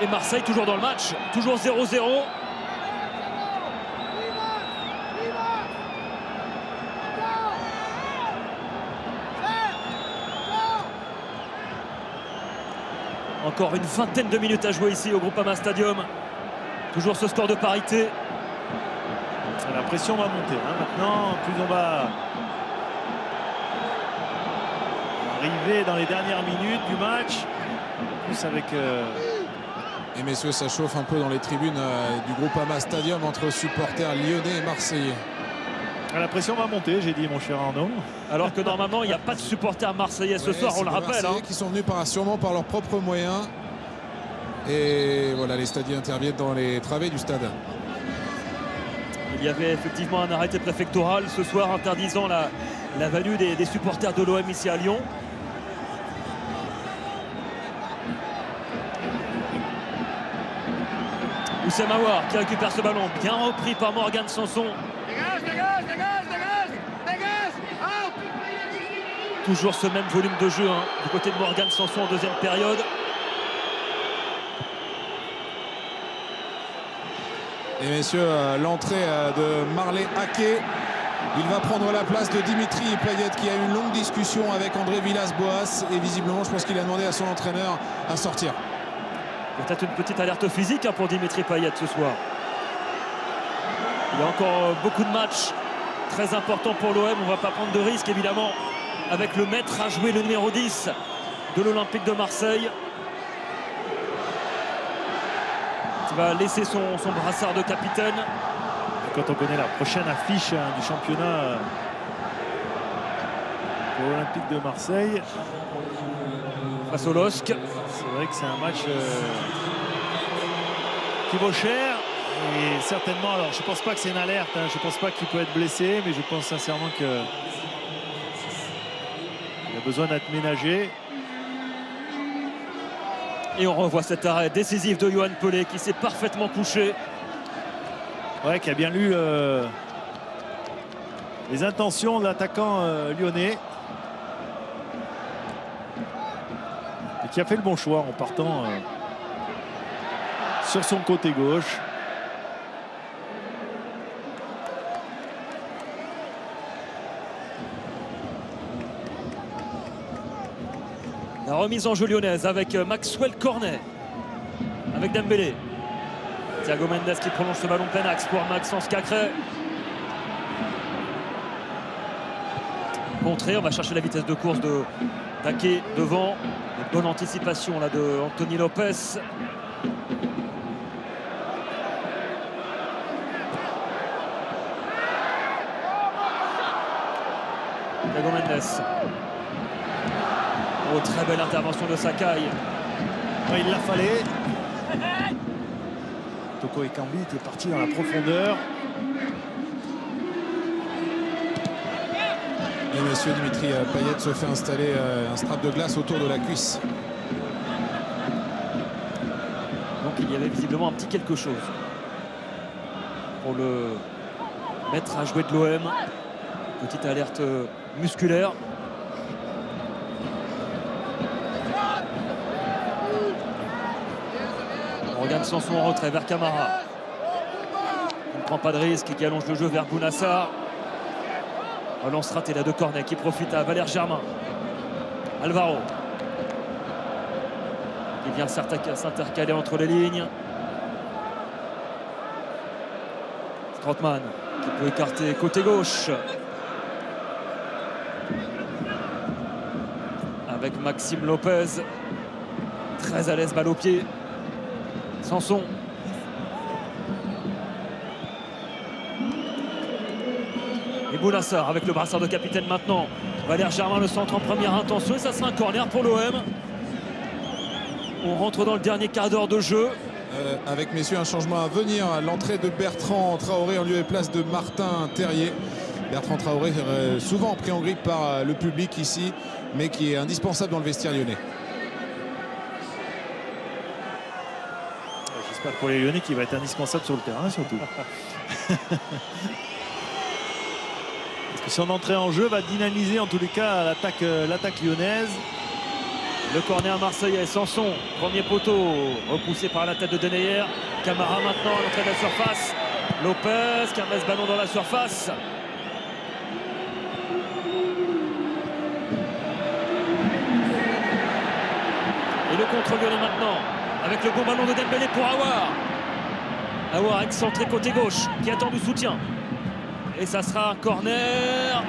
Et Marseille toujours dans le match, toujours 0-0. Encore une vingtaine de minutes à jouer ici au Groupama Stadium. Toujours ce score de parité. La pression va monter. Hein. Maintenant, plus on va arriver dans les dernières minutes du match, plus avec... Et messieurs, ça chauffe un peu dans les tribunes du Groupama Stadium entre supporters lyonnais et marseillais. La pression va monter, j'ai dit, mon cher Arnaud. Alors que normalement, il n'y a pas de supporters marseillais ce soir, on le rappelle. Marseillais qui sont venus sûrement par leurs propres moyens. Et voilà, les stadiers interviennent dans les travées du stade. Il y avait effectivement un arrêté préfectoral ce soir interdisant la venue des supporters de l'OM ici à Lyon. Oussem Aouar qui récupère ce ballon, bien repris par Morgan Sanson. Toujours ce même volume de jeu hein, du côté de Morgan Sanson en deuxième période. Et messieurs, l'entrée de Marley Ake. Il va prendre la place de Dimitri Payet qui a eu une longue discussion avec André Villas-Boas. Et visiblement, je pense qu'il a demandé à son entraîneur à sortir. Peut-être une petite alerte physique hein, pour Dimitri Payet ce soir. Il y a encore beaucoup de matchs très importants pour l'OM. On ne va pas prendre de risques évidemment avec le maître à jouer, le numéro 10 de l'Olympique de Marseille. Qui va laisser son brassard de capitaine. Quand on connaît la prochaine affiche du championnat pour l'Olympique de Marseille, face au LOSC. C'est vrai que c'est un match qui vaut cher. Et certainement, alors je ne pense pas que c'est une alerte, hein, je ne pense pas qu'il peut être blessé, mais je pense sincèrement qu'il a besoin d'être ménagé. Et on revoit cet arrêt décisif de Yohan Pelé qui s'est parfaitement couché. Ouais, qui a bien lu les intentions de l'attaquant lyonnais. Et qui a fait le bon choix en partant sur son côté gauche. La remise en jeu lyonnaise avec Maxwell Cornet. Avec Dembélé. Thiago Mendes qui prolonge ce ballon plein axe pour Maxence Cacré. Contré, on va chercher la vitesse de course de Ake devant. Une bonne anticipation là de Anthony Lopez. Thiago Mendes. Oh, très belle intervention de Sakai. Ouais, il l'a fallait. Toko Ekambi était parti dans la profondeur. Et monsieur Dimitri Payet se fait installer un strap de glace autour de la cuisse. Donc il y avait visiblement un petit quelque chose pour le mettre à jouer de l'OM. Petite alerte musculaire. Morgan Sanson en retrait vers Camara. Il ne prend pas de risque et qui allonge le jeu vers Bounassar. Relance ratée là de Cornet qui profite à Valère Germain. Alvaro. Qui vient s'intercaler entre les lignes. Strootman qui peut écarter côté gauche. Avec Maxime Lopez. Très à l'aise, balle au pied. Sanson. Et Bounassar avec le brassard de capitaine maintenant. Valère Germain, le centre en première intention. Et ça sera un corner pour l'OM. On rentre dans le dernier quart d'heure de jeu. Avec, messieurs, un changement à venir. L'entrée de Bertrand Traoré en lieu et place de Martin Terrier. Bertrand Traoré, souvent pris en grippe par le public ici, mais qui est indispensable dans le vestiaire lyonnais. J'espère pour les Lyonnais qu'il va être indispensable sur le terrain surtout. Parce que son entrée en jeu va dynamiser en tous les cas l'attaque lyonnaise. Le corner marseillais, Sanson, premier poteau, repoussé par la tête de Denayer. Camara maintenant à l'entrée de la surface. Lopez qui remet ce ballon dans la surface. Et le contre lyonnais maintenant, avec le bon ballon de Dembélé pour Aouar. Aouar excentré côté gauche, qui attend du soutien. Et ça sera un corner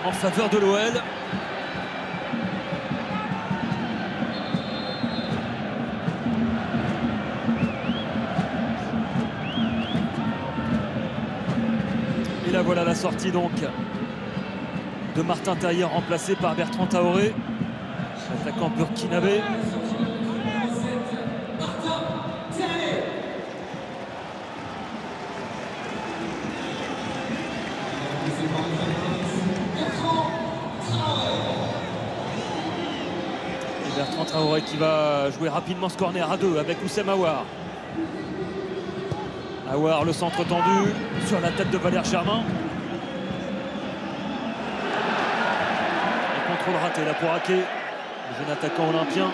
en faveur de l'OL. Et là voilà la sortie donc de Martin Terrier remplacé par Bertrand Traoré, attaquant burkinabé. Et Bertrand Traoré qui va jouer rapidement ce corner à deux avec Oussem Aouar. Aouar, le centre tendu sur la tête de Valère Germain. Le contrôle raté là pour Ake, le jeune attaquant olympien.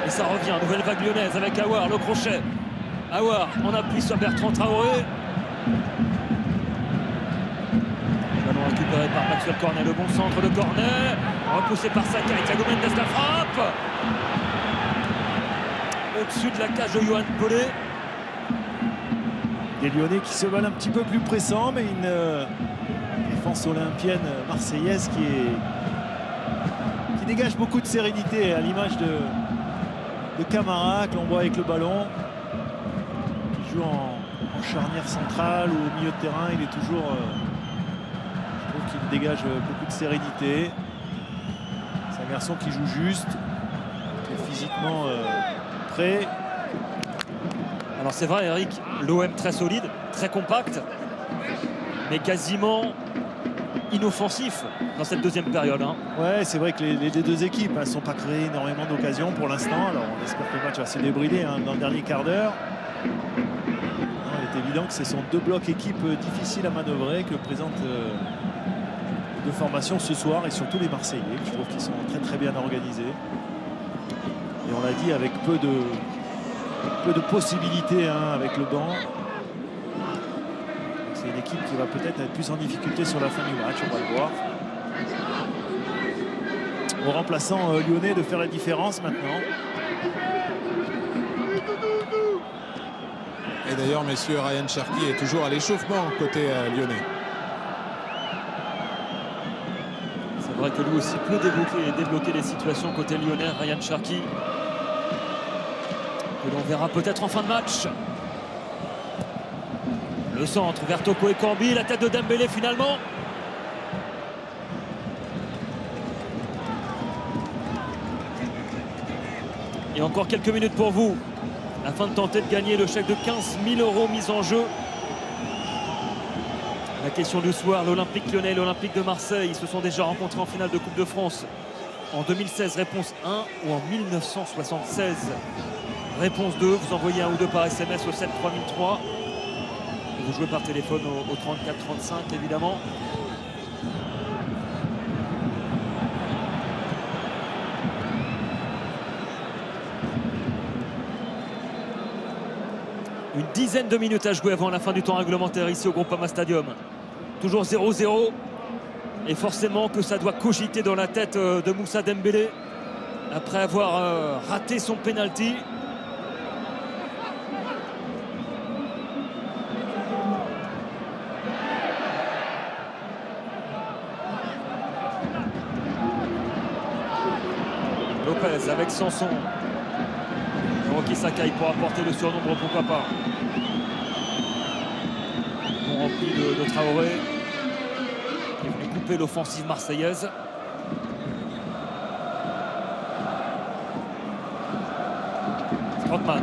Et ça revient, nouvelle vague lyonnaise avec Aouar, le crochet. Aouar en appui sur Bertrand Traoré. Ballon récupéré par Maxwell Cornet, le bon centre de Cornet. Repoussé par Sakai, Thiago Mendes la frappe. Au-dessus de la cage de Yohan Pelé. Des Lyonnais qui se veulent un petit peu plus pressants, mais une défense olympienne marseillaise qui dégage beaucoup de sérénité à l'image de Camara que l'on voit avec le ballon, qui joue en charnière centrale ou au milieu de terrain. Il est toujours, je trouve qu'il dégage beaucoup de sérénité. C'est un garçon qui joue juste, qui est physiquement prêt. Alors c'est vrai Eric, l'OM très solide, très compact, mais quasiment inoffensif dans cette deuxième période. Ouais, c'est vrai que les deux équipes ne sont pas créées énormément d'occasions pour l'instant. Alors on espère que le match va se débrider dans le dernier quart d'heure. Il est évident que ce sont deux blocs équipes difficiles à manœuvrer que présentent les deux formations ce soir, et surtout les Marseillais. Je trouve qu'ils sont très très bien organisés. Et on l'a dit, avec peu de possibilités avec le banc. C'est une équipe qui va peut-être être plus en difficulté sur la fin du match, on va le voir. Au remplaçant lyonnais de faire la différence maintenant. Et d'ailleurs, messieurs, Ryan Cherki est toujours à l'échauffement côté lyonnais. C'est vrai que lui aussi peut débloquer les situations côté lyonnais, Ryan Cherki. Que l'on verra peut-être en fin de match. Le centre vers Toko Ekambi, la tête de Dembélé finalement. Et encore quelques minutes pour vous, afin de tenter de gagner le chèque de 15 000 € mis en jeu. La question du soir, l'Olympique Lyonnais et l'Olympique de Marseille se sont déjà rencontrés en finale de Coupe de France en 2016, réponse 1, ou en 1976. Réponse 2, vous envoyez un ou deux par SMS au 7 3003. Vous jouez par téléphone au 34 35 évidemment. Une dizaine de minutes à jouer avant la fin du temps réglementaire ici au Groupama Stadium. Toujours 0-0. Et forcément que ça doit cogiter dans la tête de Moussa Dembélé après avoir raté son penalty. Lopez avec Sanson. Hiroki Sakai pour apporter le surnombre, pourquoi pas. Cambi de Traoré, qui est venu couper l'offensive marseillaise. Strootman.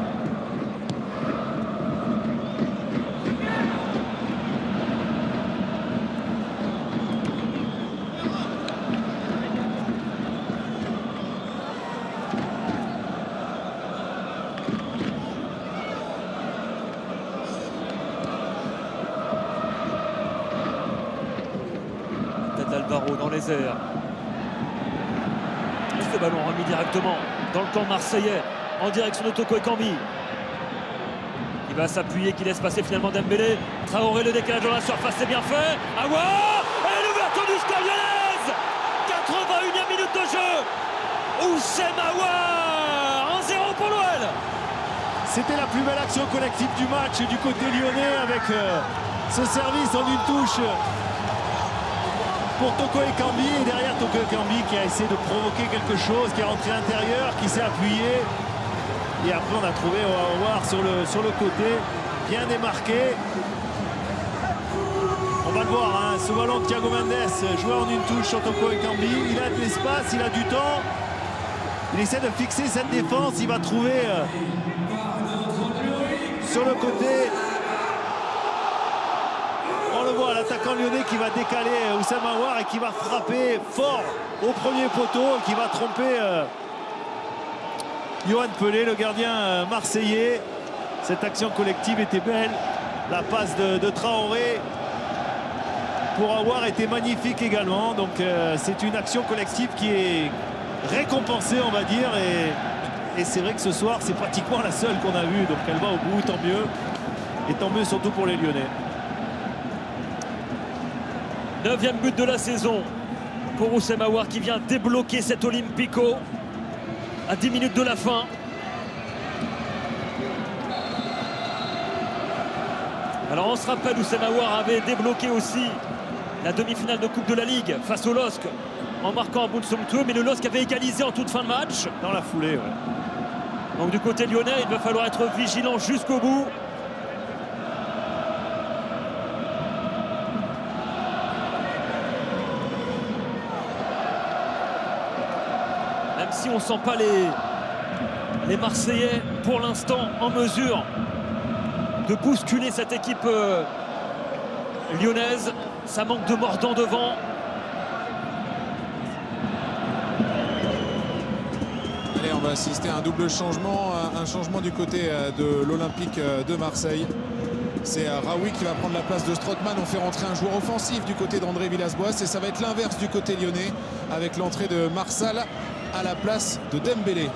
Alvaro dans les airs. Et ce ballon remis directement dans le camp marseillais en direction de Toko Ekambi. Il va s'appuyer, qui laisse passer finalement Dembélé. Traoré, le décalage dans la surface, c'est bien fait. Aouar et l'ouverture du score lyonnaise. 81e minute de jeu. Oussem Aouar, 1-0 pour l'OL. C'était la plus belle action collective du match du côté lyonnais avec ce service en une touche pour Toko Ekambi, et derrière Toko Ekambi qui a essayé de provoquer quelque chose, qui est rentré à l'intérieur, qui s'est appuyé, et après on a trouvé Aouar sur le côté, bien démarqué. On va le voir, hein, ce ballon de Thiago Mendes joué en une touche sur Toko Ekambi, il a de l'espace, il a du temps, il essaie de fixer cette défense, il va trouver sur le côté. On le voit, l'attaquant lyonnais qui va décaler Oussem Aouar et qui va frapper fort au premier poteau, qui va tromper Yoann Pelé, le gardien marseillais. Cette action collective était belle. La passe de Traoré pour Aouar était magnifique également. Donc c'est une action collective qui est récompensée, on va dire. Et c'est vrai que ce soir, c'est pratiquement la seule qu'on a vue. Donc elle va au bout, tant mieux. Et tant mieux surtout pour les Lyonnais. 9e but de la saison pour Oussem Aouar qui vient débloquer cet Olympico à 10 minutes de la fin. Alors on se rappelle, Oussem Aouar avait débloqué aussi la demi-finale de Coupe de la Ligue face au LOSC en marquant un but somptueux, mais le LOSC avait égalisé en toute fin de match. Dans la foulée, ouais. Donc du côté lyonnais, il va falloir être vigilant jusqu'au bout. Même si on ne sent pas les Marseillais pour l'instant en mesure de bousculer cette équipe lyonnaise. Ça manque de mordant devant. Allez, on va assister à un double changement, un changement du côté de l'Olympique de Marseille. C'est Raoui qui va prendre la place de Strootman. On fait rentrer un joueur offensif du côté d'André Villas-Boas et ça va être l'inverse du côté lyonnais avec l'entrée de Marsal à la place de Dembélé.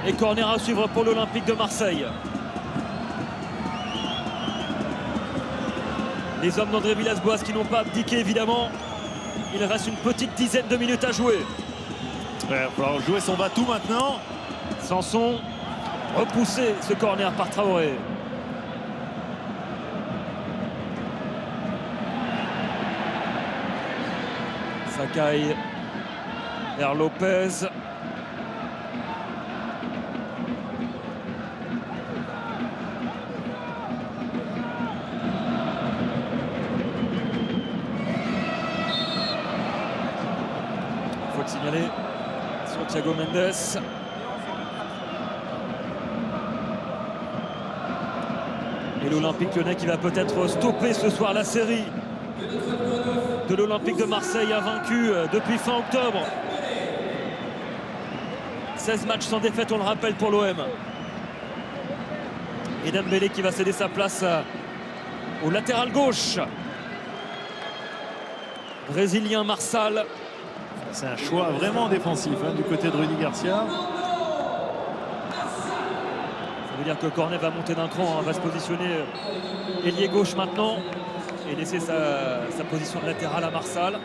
Et corner à suivre pour l'Olympique de Marseille. Les hommes d'André Villas-Boas qui n'ont pas abdiqué évidemment. Il reste une petite dizaine de minutes à jouer. Ouais, il va falloir jouer son va-tout maintenant. Sanson repoussé ce corner par Traoré. Sakai vers Lopez. Il faut le signaler sur Thiago Mendes. Et l'Olympique lyonnais qui va peut-être stopper ce soir la série de l'Olympique de Marseille, invaincu depuis fin octobre. 16 matchs sans défaite, on le rappelle, pour l'OM. Et Dembélé qui va céder sa place au latéral gauche. Brésilien Marsal. C'est un choix vraiment défensif hein, du côté de Rudy Garcia. Ça veut dire que Cornet va monter d'un cran, hein, va se positionner ailier gauche maintenant et laisser sa position de latéral à Marsal.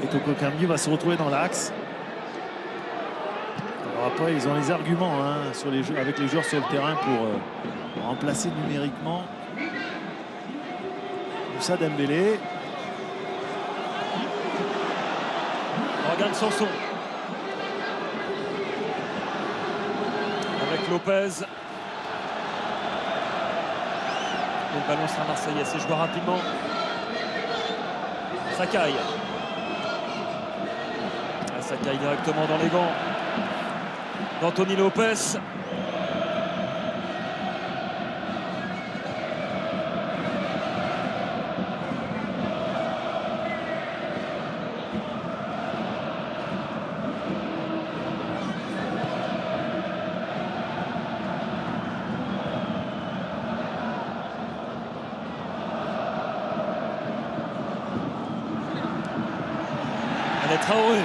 Et Toko Ekambi va se retrouver dans l'axe. Alors après, ils ont les arguments hein, sur les jeux, avec les joueurs sur le terrain pour remplacer numériquement Moussa Dembélé. On regarde Sanson. Avec Lopez. Mais le ballon sera marseillais. C'est joué rapidement. Sakai. Sakai directement dans les gants d'Anthony Lopez. Allez, Traoré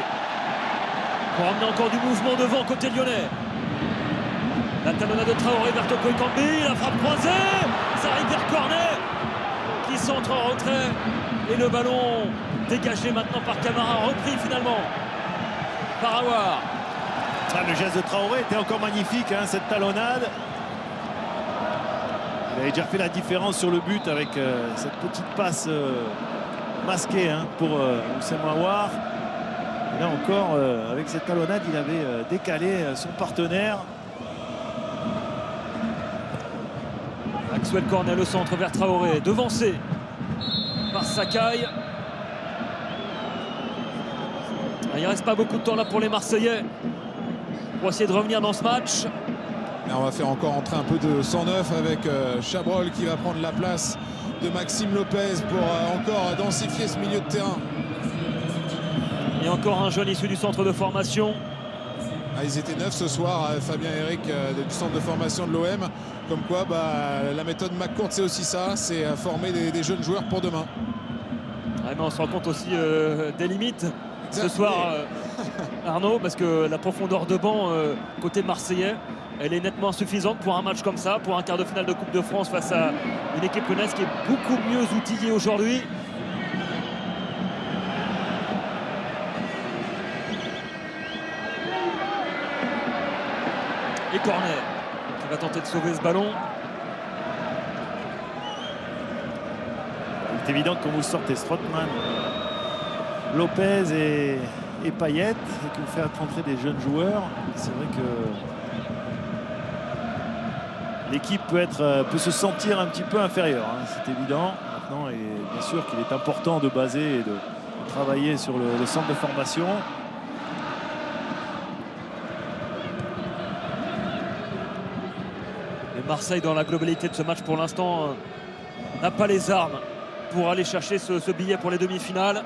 pour emmener encore du mouvement devant côté lyonnais. La talonnade de Traoré vers Toko Ekambi, la frappe croisée, ça arrive vers Cornet qui centre en retrait et le ballon dégagé maintenant par Camara, repris finalement par Aouar. Ah, le geste de Traoré était encore magnifique, hein, cette talonnade. Il avait déjà fait la différence sur le but avec cette petite passe masquée, hein, pour Houssem Aouar. Et là encore, avec cette talonnade, il avait décalé son partenaire. Maxwell Cornet, le centre vers Traoré, devancé par Sakai. Il ne reste pas beaucoup de temps là pour les Marseillais pour essayer de revenir dans ce match. Là, on va faire encore entrer un peu de 109 avec Chabrol qui va prendre la place de Maxime Lopez pour encore densifier ce milieu de terrain. Et encore un jeune issu du centre de formation. Ah, ils étaient 9 ce soir, Fabien Eric du centre de formation de l'OM. Comme quoi, la méthode McCourt, c'est aussi ça, c'est former des jeunes joueurs pour demain. Ouais, mais on se rend compte aussi des limites ce soir, Arnaud, parce que la profondeur de banc côté marseillais, elle est nettement insuffisante pour un match comme ça, pour un quart de finale de Coupe de France face à une équipe lyonnaise qui est beaucoup mieux outillée aujourd'hui. Et Cornet qui va tenter de sauver ce ballon. C'est évident que quand vous sortez Strootman, Lopez et Payet, et que vous faites rentrer des jeunes joueurs, c'est vrai que l'équipe peut se sentir un petit peu inférieure, hein, c'est évident. Maintenant, et bien sûr qu'il est important de baser et de travailler sur le centre de formation. Et Marseille, dans la globalité de ce match pour l'instant, n'a pas les armes pour aller chercher ce billet pour les demi-finales.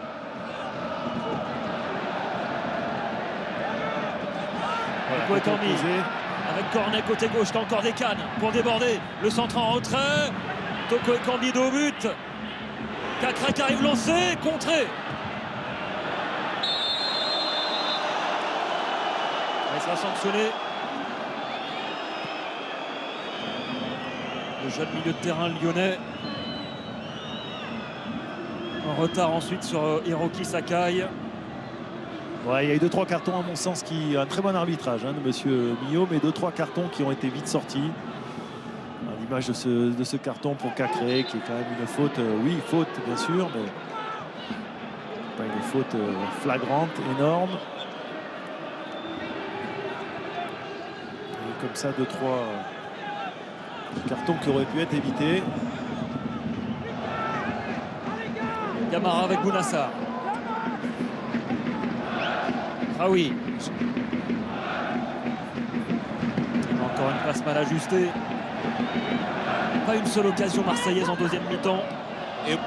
Voilà, avec Cornet côté gauche, t'as encore des cannes pour déborder. Le centre en retrait. Toko Ekambi au but. Kakra qui arrive lancé, contré. Il sera sanctionné. Le jeune milieu de terrain lyonnais. En retard ensuite sur Hiroki Sakai. Ouais, il y a eu 2-3 cartons à mon sens, un très bon arbitrage, hein, de monsieur Millot, mais 2-3 cartons qui ont été vite sortis. À l'image de ce carton pour Cacré, qui est quand même une faute, oui, faute bien sûr, mais pas une faute flagrante, énorme. Et comme ça, 2-3 cartons qui auraient pu être évités. Camara avec Bounassar. Ah oui. Encore une passe mal ajustée. Pas une seule occasion marseillaise en deuxième mi-temps. Et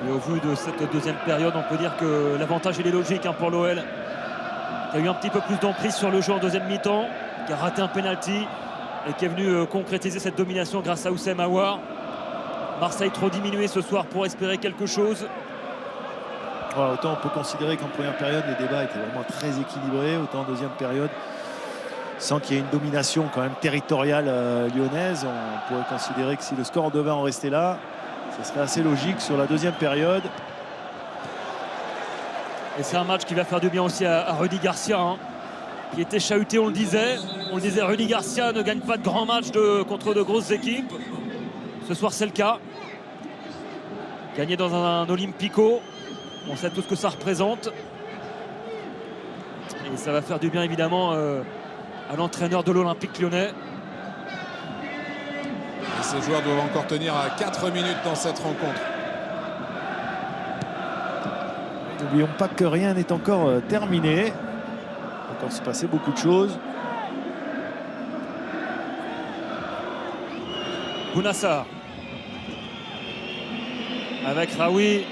au vu de cette deuxième période, on peut dire que l'avantage il est logique, hein, pour l'OL. Qui a eu un petit peu plus d'emprise sur le jeu en deuxième mi-temps, qui a raté un penalty et qui est venu concrétiser cette domination grâce à Houssem Aouar. Marseille trop diminué ce soir pour espérer quelque chose. Voilà, autant on peut considérer qu'en première période les débats étaient vraiment très équilibrés, autant en deuxième période, sans qu'il y ait une domination quand même territoriale lyonnaise, on pourrait considérer que si le score devait en rester là, ce serait assez logique sur la deuxième période. Et c'est un match qui va faire du bien aussi à Rudy Garcia, hein, qui était chahuté, on le disait. Rudy Garcia ne gagne pas de grands matchs contre de grosses équipes. Ce soir, c'est le cas. Gagner dans un Olympico, on sait tout ce que ça représente. Et ça va faire du bien, évidemment, à l'entraîneur de l'Olympique Lyonnais. Et ces joueurs doivent encore tenir à 4 minutes dans cette rencontre. N'oublions pas que rien n'est encore terminé. Il va encore se passer beaucoup de choses. Bounassar avec Raoui,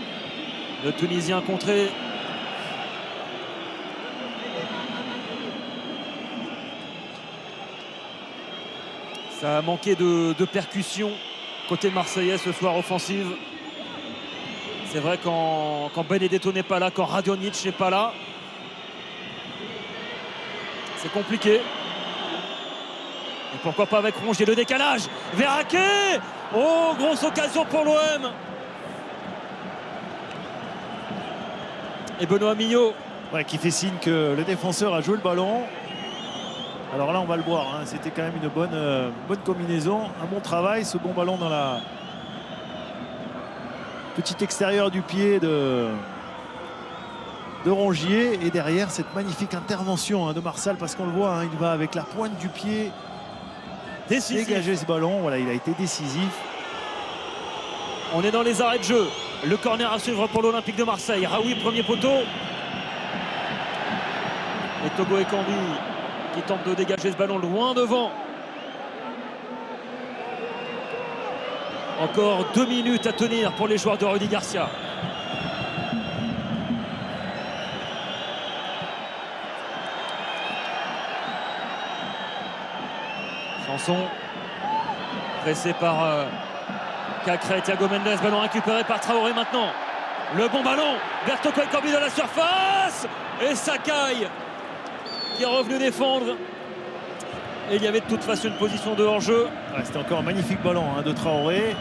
le Tunisien contré. Ça a manqué de percussion côté marseillais ce soir offensive. C'est vrai quand Benedetto n'est pas là, quand Radonjic n'est pas là, c'est compliqué. Et pourquoi pas avec Rongier, le décalage. Verraquet. Oh, grosse occasion pour l'OM. Et Benoît Millot. Ouais, qui fait signe que le défenseur a joué le ballon. Alors là, on va le voir. Hein. C'était quand même une bonne combinaison. Un bon travail. Ce bon ballon dans la petite extérieur du pied de Rongier. Et derrière, cette magnifique intervention de Marsal. Parce qu'on le voit, hein, il va avec la pointe du pied dégager ce ballon. Voilà, il a été décisif. On est dans les arrêts de jeu. Le corner à suivre pour l'Olympique de Marseille. Raoui, premier poteau. Et Togo Ekambi qui tente de dégager ce ballon loin devant. Encore 2 minutes à tenir pour les joueurs de Rudy Garcia. Sanson pressé par Cacré, Thiago Mendes, ballon récupéré par Traoré maintenant. Le bon ballon vers Toko Ekambi de la surface et Sakai qui est revenu défendre. Et il y avait de toute façon une position de hors-jeu. Ouais, c'était encore un magnifique ballon de Traoré.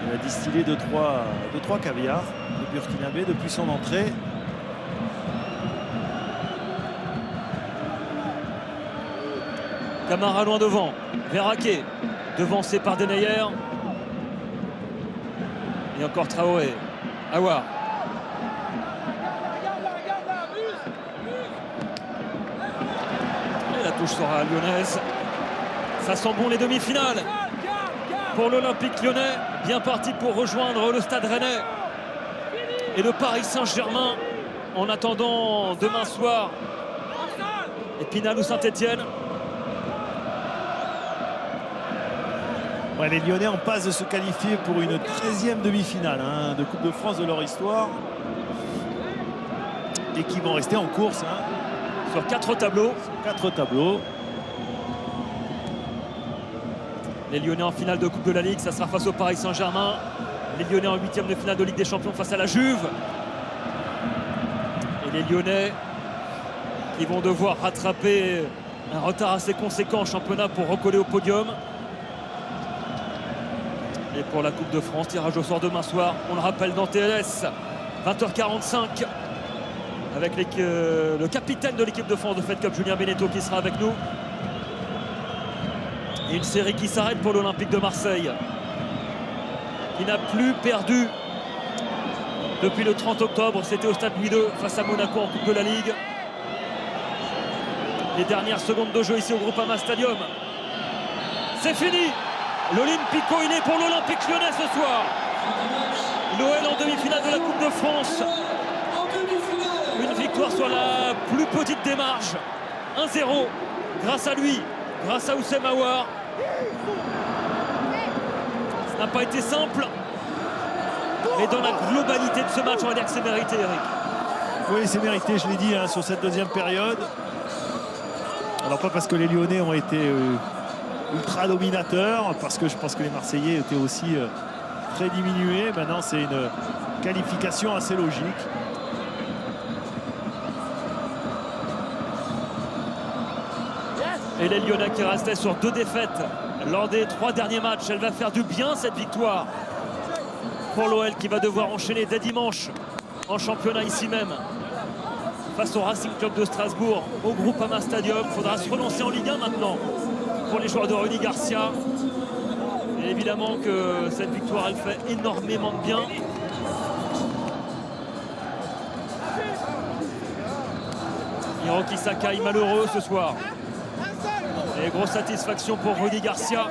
Il a distillé 2-3 caviars de Burkinabé depuis son entrée. Camara loin devant. Verraquet devancé par Denayer. Et encore Traoré. Aouar. Et la touche sera lyonnaise. Ça sent bon les demi-finales pour l'Olympique Lyonnais. Bien parti pour rejoindre le Stade Rennais et le Paris Saint-Germain en attendant demain soir Épinal ou Saint-Etienne. Ouais, les Lyonnais en passe de se qualifier pour une 13e demi-finale de Coupe de France de leur histoire. Et qui vont rester en course. Sur 4 tableaux. 4 tableaux. Les Lyonnais en finale de Coupe de la Ligue, ça sera face au Paris Saint-Germain. Les Lyonnais en 8e de finale de Ligue des Champions face à la Juve. Et les Lyonnais qui vont devoir rattraper un retard assez conséquent en championnat pour recoller au podium. Et pour la Coupe de France, tirage au sort demain soir, on le rappelle dans TLS, 20h45, avec le capitaine de l'équipe de France de Fed Cup, Julien Beneteau, qui sera avec nous. Et une série qui s'arrête pour l'Olympique de Marseille, qui n'a plus perdu depuis le 30 octobre. C'était au Stade Louis II face à Monaco en Coupe de la Ligue. Les dernières secondes de jeu ici au Groupama Stadium. C'est fini. L'Olympico, il est pour l'Olympique Lyonnais ce soir. L'OL en demi-finale de la Coupe de France. Une victoire sur la plus petite démarche. 1-0 grâce à lui, grâce à Oussem Aouar. Ça n'a pas été simple. Mais dans la globalité de ce match, on va dire que c'est mérité, Eric. Oui, c'est mérité, je l'ai dit, sur cette deuxième période. Alors pas parce que les Lyonnais ont été ultra dominateurs, parce que je pense que les Marseillais étaient aussi très diminués. Maintenant, c'est une qualification assez logique. Et les Lyonnais qui restaient sur 2 défaites lors des 3 derniers matchs. Elle va faire du bien cette victoire pour l'OL qui va devoir enchaîner dès dimanche en championnat ici même face au Racing Club de Strasbourg au Groupama Stadium. Il faudra se relancer en Ligue 1 maintenant pour les joueurs de Rudy Garcia. Et évidemment que cette victoire, elle fait énormément de bien. Hiroki Sakai malheureux ce soir. Et grosse satisfaction pour Rudy Garcia,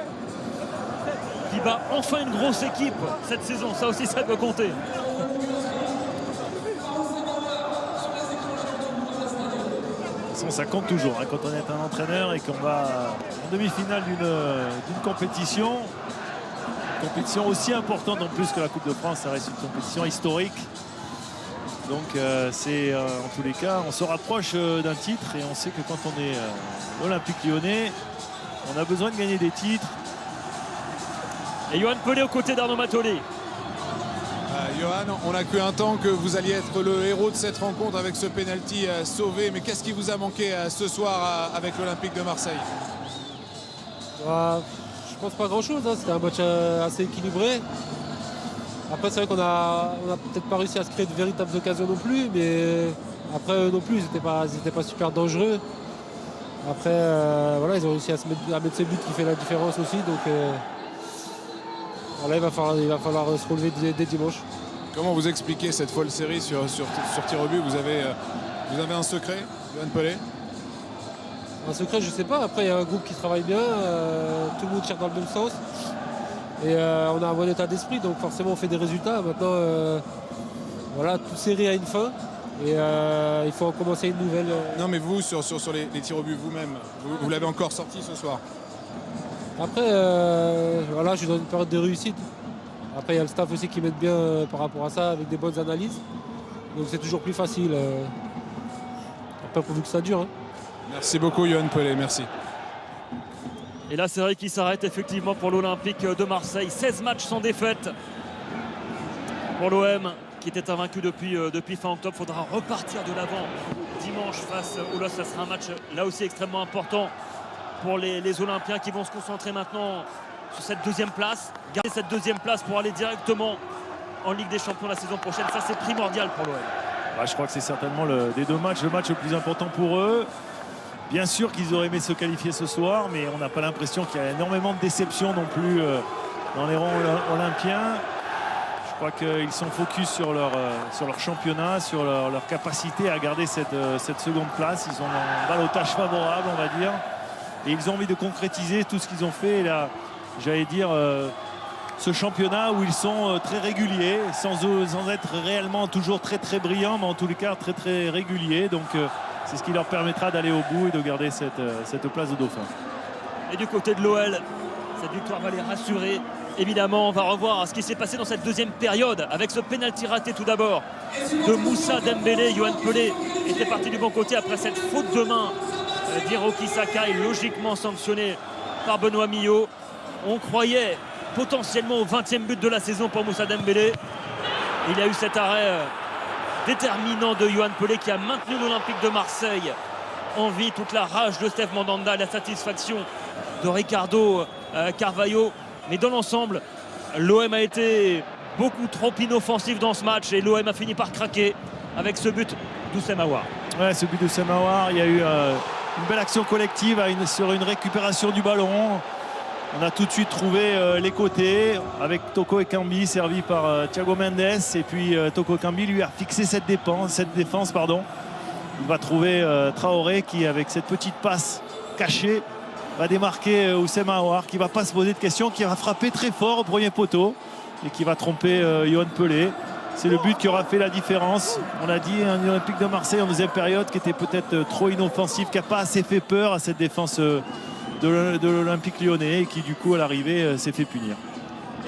qui bat enfin une grosse équipe cette saison. Ça aussi, ça peut compter. Ça compte toujours hein, quand on est un entraîneur et qu'on va en demi-finale d'une compétition. Une compétition aussi importante en plus que la Coupe de France, ça reste une compétition historique. Donc c'est en tous les cas, on se rapproche d'un titre et on sait que quand on est Olympique Lyonnais, on a besoin de gagner des titres. Et Yoann Pelé aux côtés d'Arnaud Matoli. Yoann, on a cru un temps que vous alliez être le héros de cette rencontre avec ce penalty sauvé. Mais qu'est-ce qui vous a manqué ce soir avec l'Olympique de Marseille? Je pense pas grand-chose. Hein. C'était un match assez équilibré. Après, c'est vrai qu'on a peut-être pas réussi à se créer de véritables occasions non plus. Mais après, eux non plus, ils n'étaient pas super dangereux. Après, voilà, ils ont réussi à mettre ces buts qui fait la différence aussi. Donc voilà, il va falloir se relever dès dimanche. Comment vous expliquez cette folle série sur tir au but? Vous avez un secret, Yoann Pelé? Un secret, je sais pas. Après, il y a un groupe qui travaille bien. Tout le monde tire dans le même sens. Et on a un bon état d'esprit. Donc forcément, on fait des résultats. Maintenant, voilà, toute série a une fin. Et il faut en commencer une nouvelle. Non, mais vous, sur les tirs au but vous-même, vous l'avez encore sorti ce soir? Après, voilà, je suis dans une période de réussite. Après, il y a le staff aussi qui m'aide bien par rapport à ça, avec des bonnes analyses. Donc c'est toujours plus facile. Après, pourvu que ça dure. Hein. Merci beaucoup, Yoann Pelé. Merci. Et là, c'est vrai qu'il s'arrête effectivement pour l'Olympique de Marseille. 16 matchs sans défaite pour l'OM, qui était invaincu depuis fin octobre. Il faudra repartir de l'avant dimanche face au LOSC. Ça sera un match là aussi extrêmement important pour les Olympiens qui vont se concentrer maintenant sur cette deuxième place. Garder cette deuxième place pour aller directement en Ligue des Champions la saison prochaine. Ça, c'est primordial pour l'OM. Bah, je crois que c'est certainement des deux matchs, le match le plus important pour eux. Bien sûr qu'ils auraient aimé se qualifier ce soir, mais on n'a pas l'impression qu'il y a énormément de déception non plus dans les rangs olympiens. Je crois qu'ils sont focus sur leur championnat, sur leur capacité à garder cette seconde place. Ils ont un ballottage favorable, on va dire. Et ils ont envie de concrétiser tout ce qu'ils ont fait. Et là, j'allais dire, ce championnat où ils sont très réguliers, sans être réellement toujours très très brillants, mais en tous les cas très très réguliers. Donc c'est ce qui leur permettra d'aller au bout et de garder cette place de dauphin. Et du côté de l'OL, cette victoire va les rassurer. Évidemment, on va revoir ce qui s'est passé dans cette deuxième période avec ce pénalty raté tout d'abord de Moussa Dembélé. Yoann Pelé était parti du bon côté après cette faute de main d'Hiroki Sakai, logiquement sanctionné par Benoît Millot. On croyait potentiellement au 20e but de la saison pour Moussa Dembélé. Il y a eu cet arrêt déterminant de Yoann Pelé qui a maintenu l'Olympique de Marseille en vie. Toute la rage de Steph Mandanda, la satisfaction de Ricardo Carvalho. Mais dans l'ensemble, l'OM a été beaucoup trop inoffensif dans ce match et l'OM a fini par craquer avec ce but d'Oussem Aouar. Ouais, ce but d'Oussem Aouar, il y a eu une belle action collective sur une récupération du ballon. On a tout de suite trouvé les côtés avec Toko Ekambi servi par Thiago Mendes. Et puis Toko Ekambi lui a fixé cette défense. Il va trouver Traoré qui, avec cette petite passe cachée, va démarquer Oussem Aouar, qui ne va pas se poser de questions, qui va frapper très fort au premier poteau et qui va tromper Yoann Pelé. C'est le but qui aura fait la différence. On a dit un Olympique de Marseille en deuxième période qui était peut-être trop inoffensif, qui n'a pas assez fait peur à cette défense de l'Olympique lyonnais et qui du coup à l'arrivée s'est fait punir.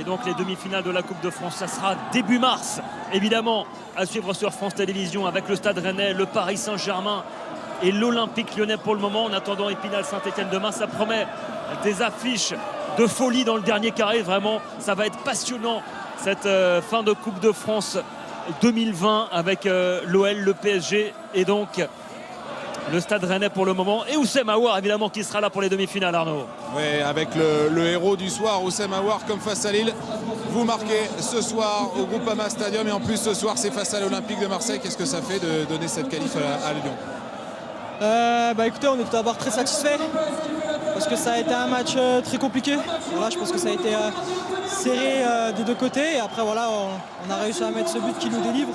Et donc les demi-finales de la Coupe de France, ça sera début mars, évidemment, à suivre sur France Télévisions avec le Stade Rennais, le Paris Saint-Germain et l'Olympique Lyonnais pour le moment. En attendant Épinal Saint-Etienne demain, ça promet des affiches de folie dans le dernier carré. Vraiment, ça va être passionnant cette fin de Coupe de France 2020 avec l'OL, le PSG et donc le Stade Rennais pour le moment. Et Oussem Aouar évidemment qui sera là pour les demi-finales, Arnaud. Oui, avec le héros du soir, Oussem Aouar, comme face à Lille. Vous marquez ce soir au Groupama Stadium et en plus ce soir c'est face à l'Olympique de Marseille. Qu'est-ce que ça fait de donner cette qualif à Lyon? Écoutez, on est tout d'abord très satisfait parce que ça a été un match très compliqué. Voilà, je pense que ça a été serré des deux côtés et après voilà, on a réussi à mettre ce but qui nous délivre.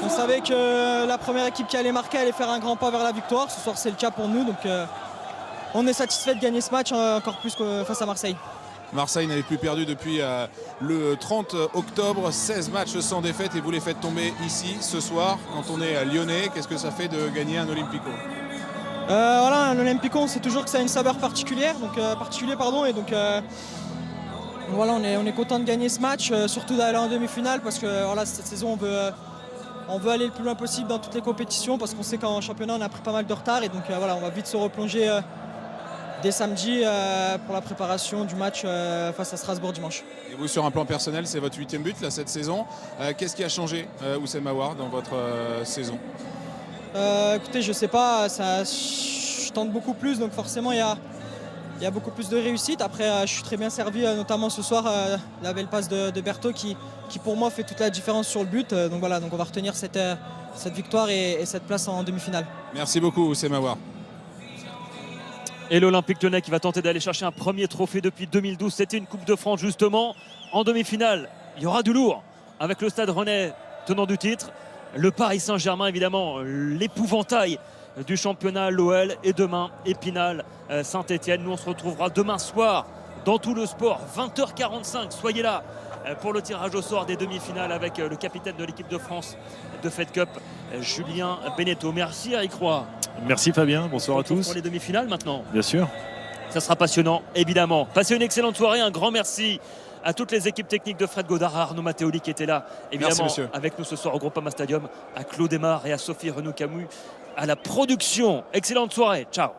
On savait que la première équipe qui allait marquer allait faire un grand pas vers la victoire. Ce soir c'est le cas pour nous, donc on est satisfait de gagner ce match encore plus que face à Marseille. Marseille n'avait plus perdu depuis le 30 octobre, 16 matchs sans défaite et vous les faites tomber ici ce soir quand on est lyonnais. Qu'est-ce que ça fait de gagner un Olympico? Voilà, un Olympico, on sait toujours que ça a une saveur particulière, donc et donc voilà, on est content de gagner ce match, surtout d'aller en demi-finale parce que voilà, cette saison on veut aller le plus loin possible dans toutes les compétitions parce qu'on sait qu'en championnat on a pris pas mal de retard et donc voilà, on va vite se replonger dès samedi pour la préparation du match face à Strasbourg dimanche. Et vous, sur un plan personnel, c'est votre 8e but là, cette saison. Qu'est-ce qui a changé, Oussem Aouar, dans votre saison? Écoutez, je sais pas, je tente beaucoup plus, donc forcément il y a beaucoup plus de réussite. Après, je suis très bien servi, notamment ce soir, la belle passe de Berthaud qui pour moi fait toute la différence sur le but. Donc voilà, donc on va retenir cette victoire et cette place en demi-finale. Merci beaucoup, Oussem Aouar. Et l'Olympique Lyonnais qui va tenter d'aller chercher un premier trophée depuis 2012. C'était une Coupe de France justement. En demi-finale, il y aura du lourd avec le Stade Rennais tenant du titre. Le Paris Saint-Germain évidemment, l'épouvantail du championnat, l'OL. Et demain, Épinal, Saint-Etienne. Nous on se retrouvera demain soir dans Tout le Sport, 20h45. Soyez là pour le tirage au sort des demi-finales avec le capitaine de l'équipe de France de Fed Cup, Julien Beneteau. Merci Eric Roy. Merci Fabien, bonsoir à tous. Pour les demi-finales maintenant. Bien sûr. Ça sera passionnant, évidemment. Passez une excellente soirée, un grand merci à toutes les équipes techniques de Fred Godard, à Arnaud Matteoli qui était là, évidemment, avec nous ce soir au Groupama Stadium, à Claude Aymar et à Sophie Renaud-Camus à la production. Excellente soirée, ciao.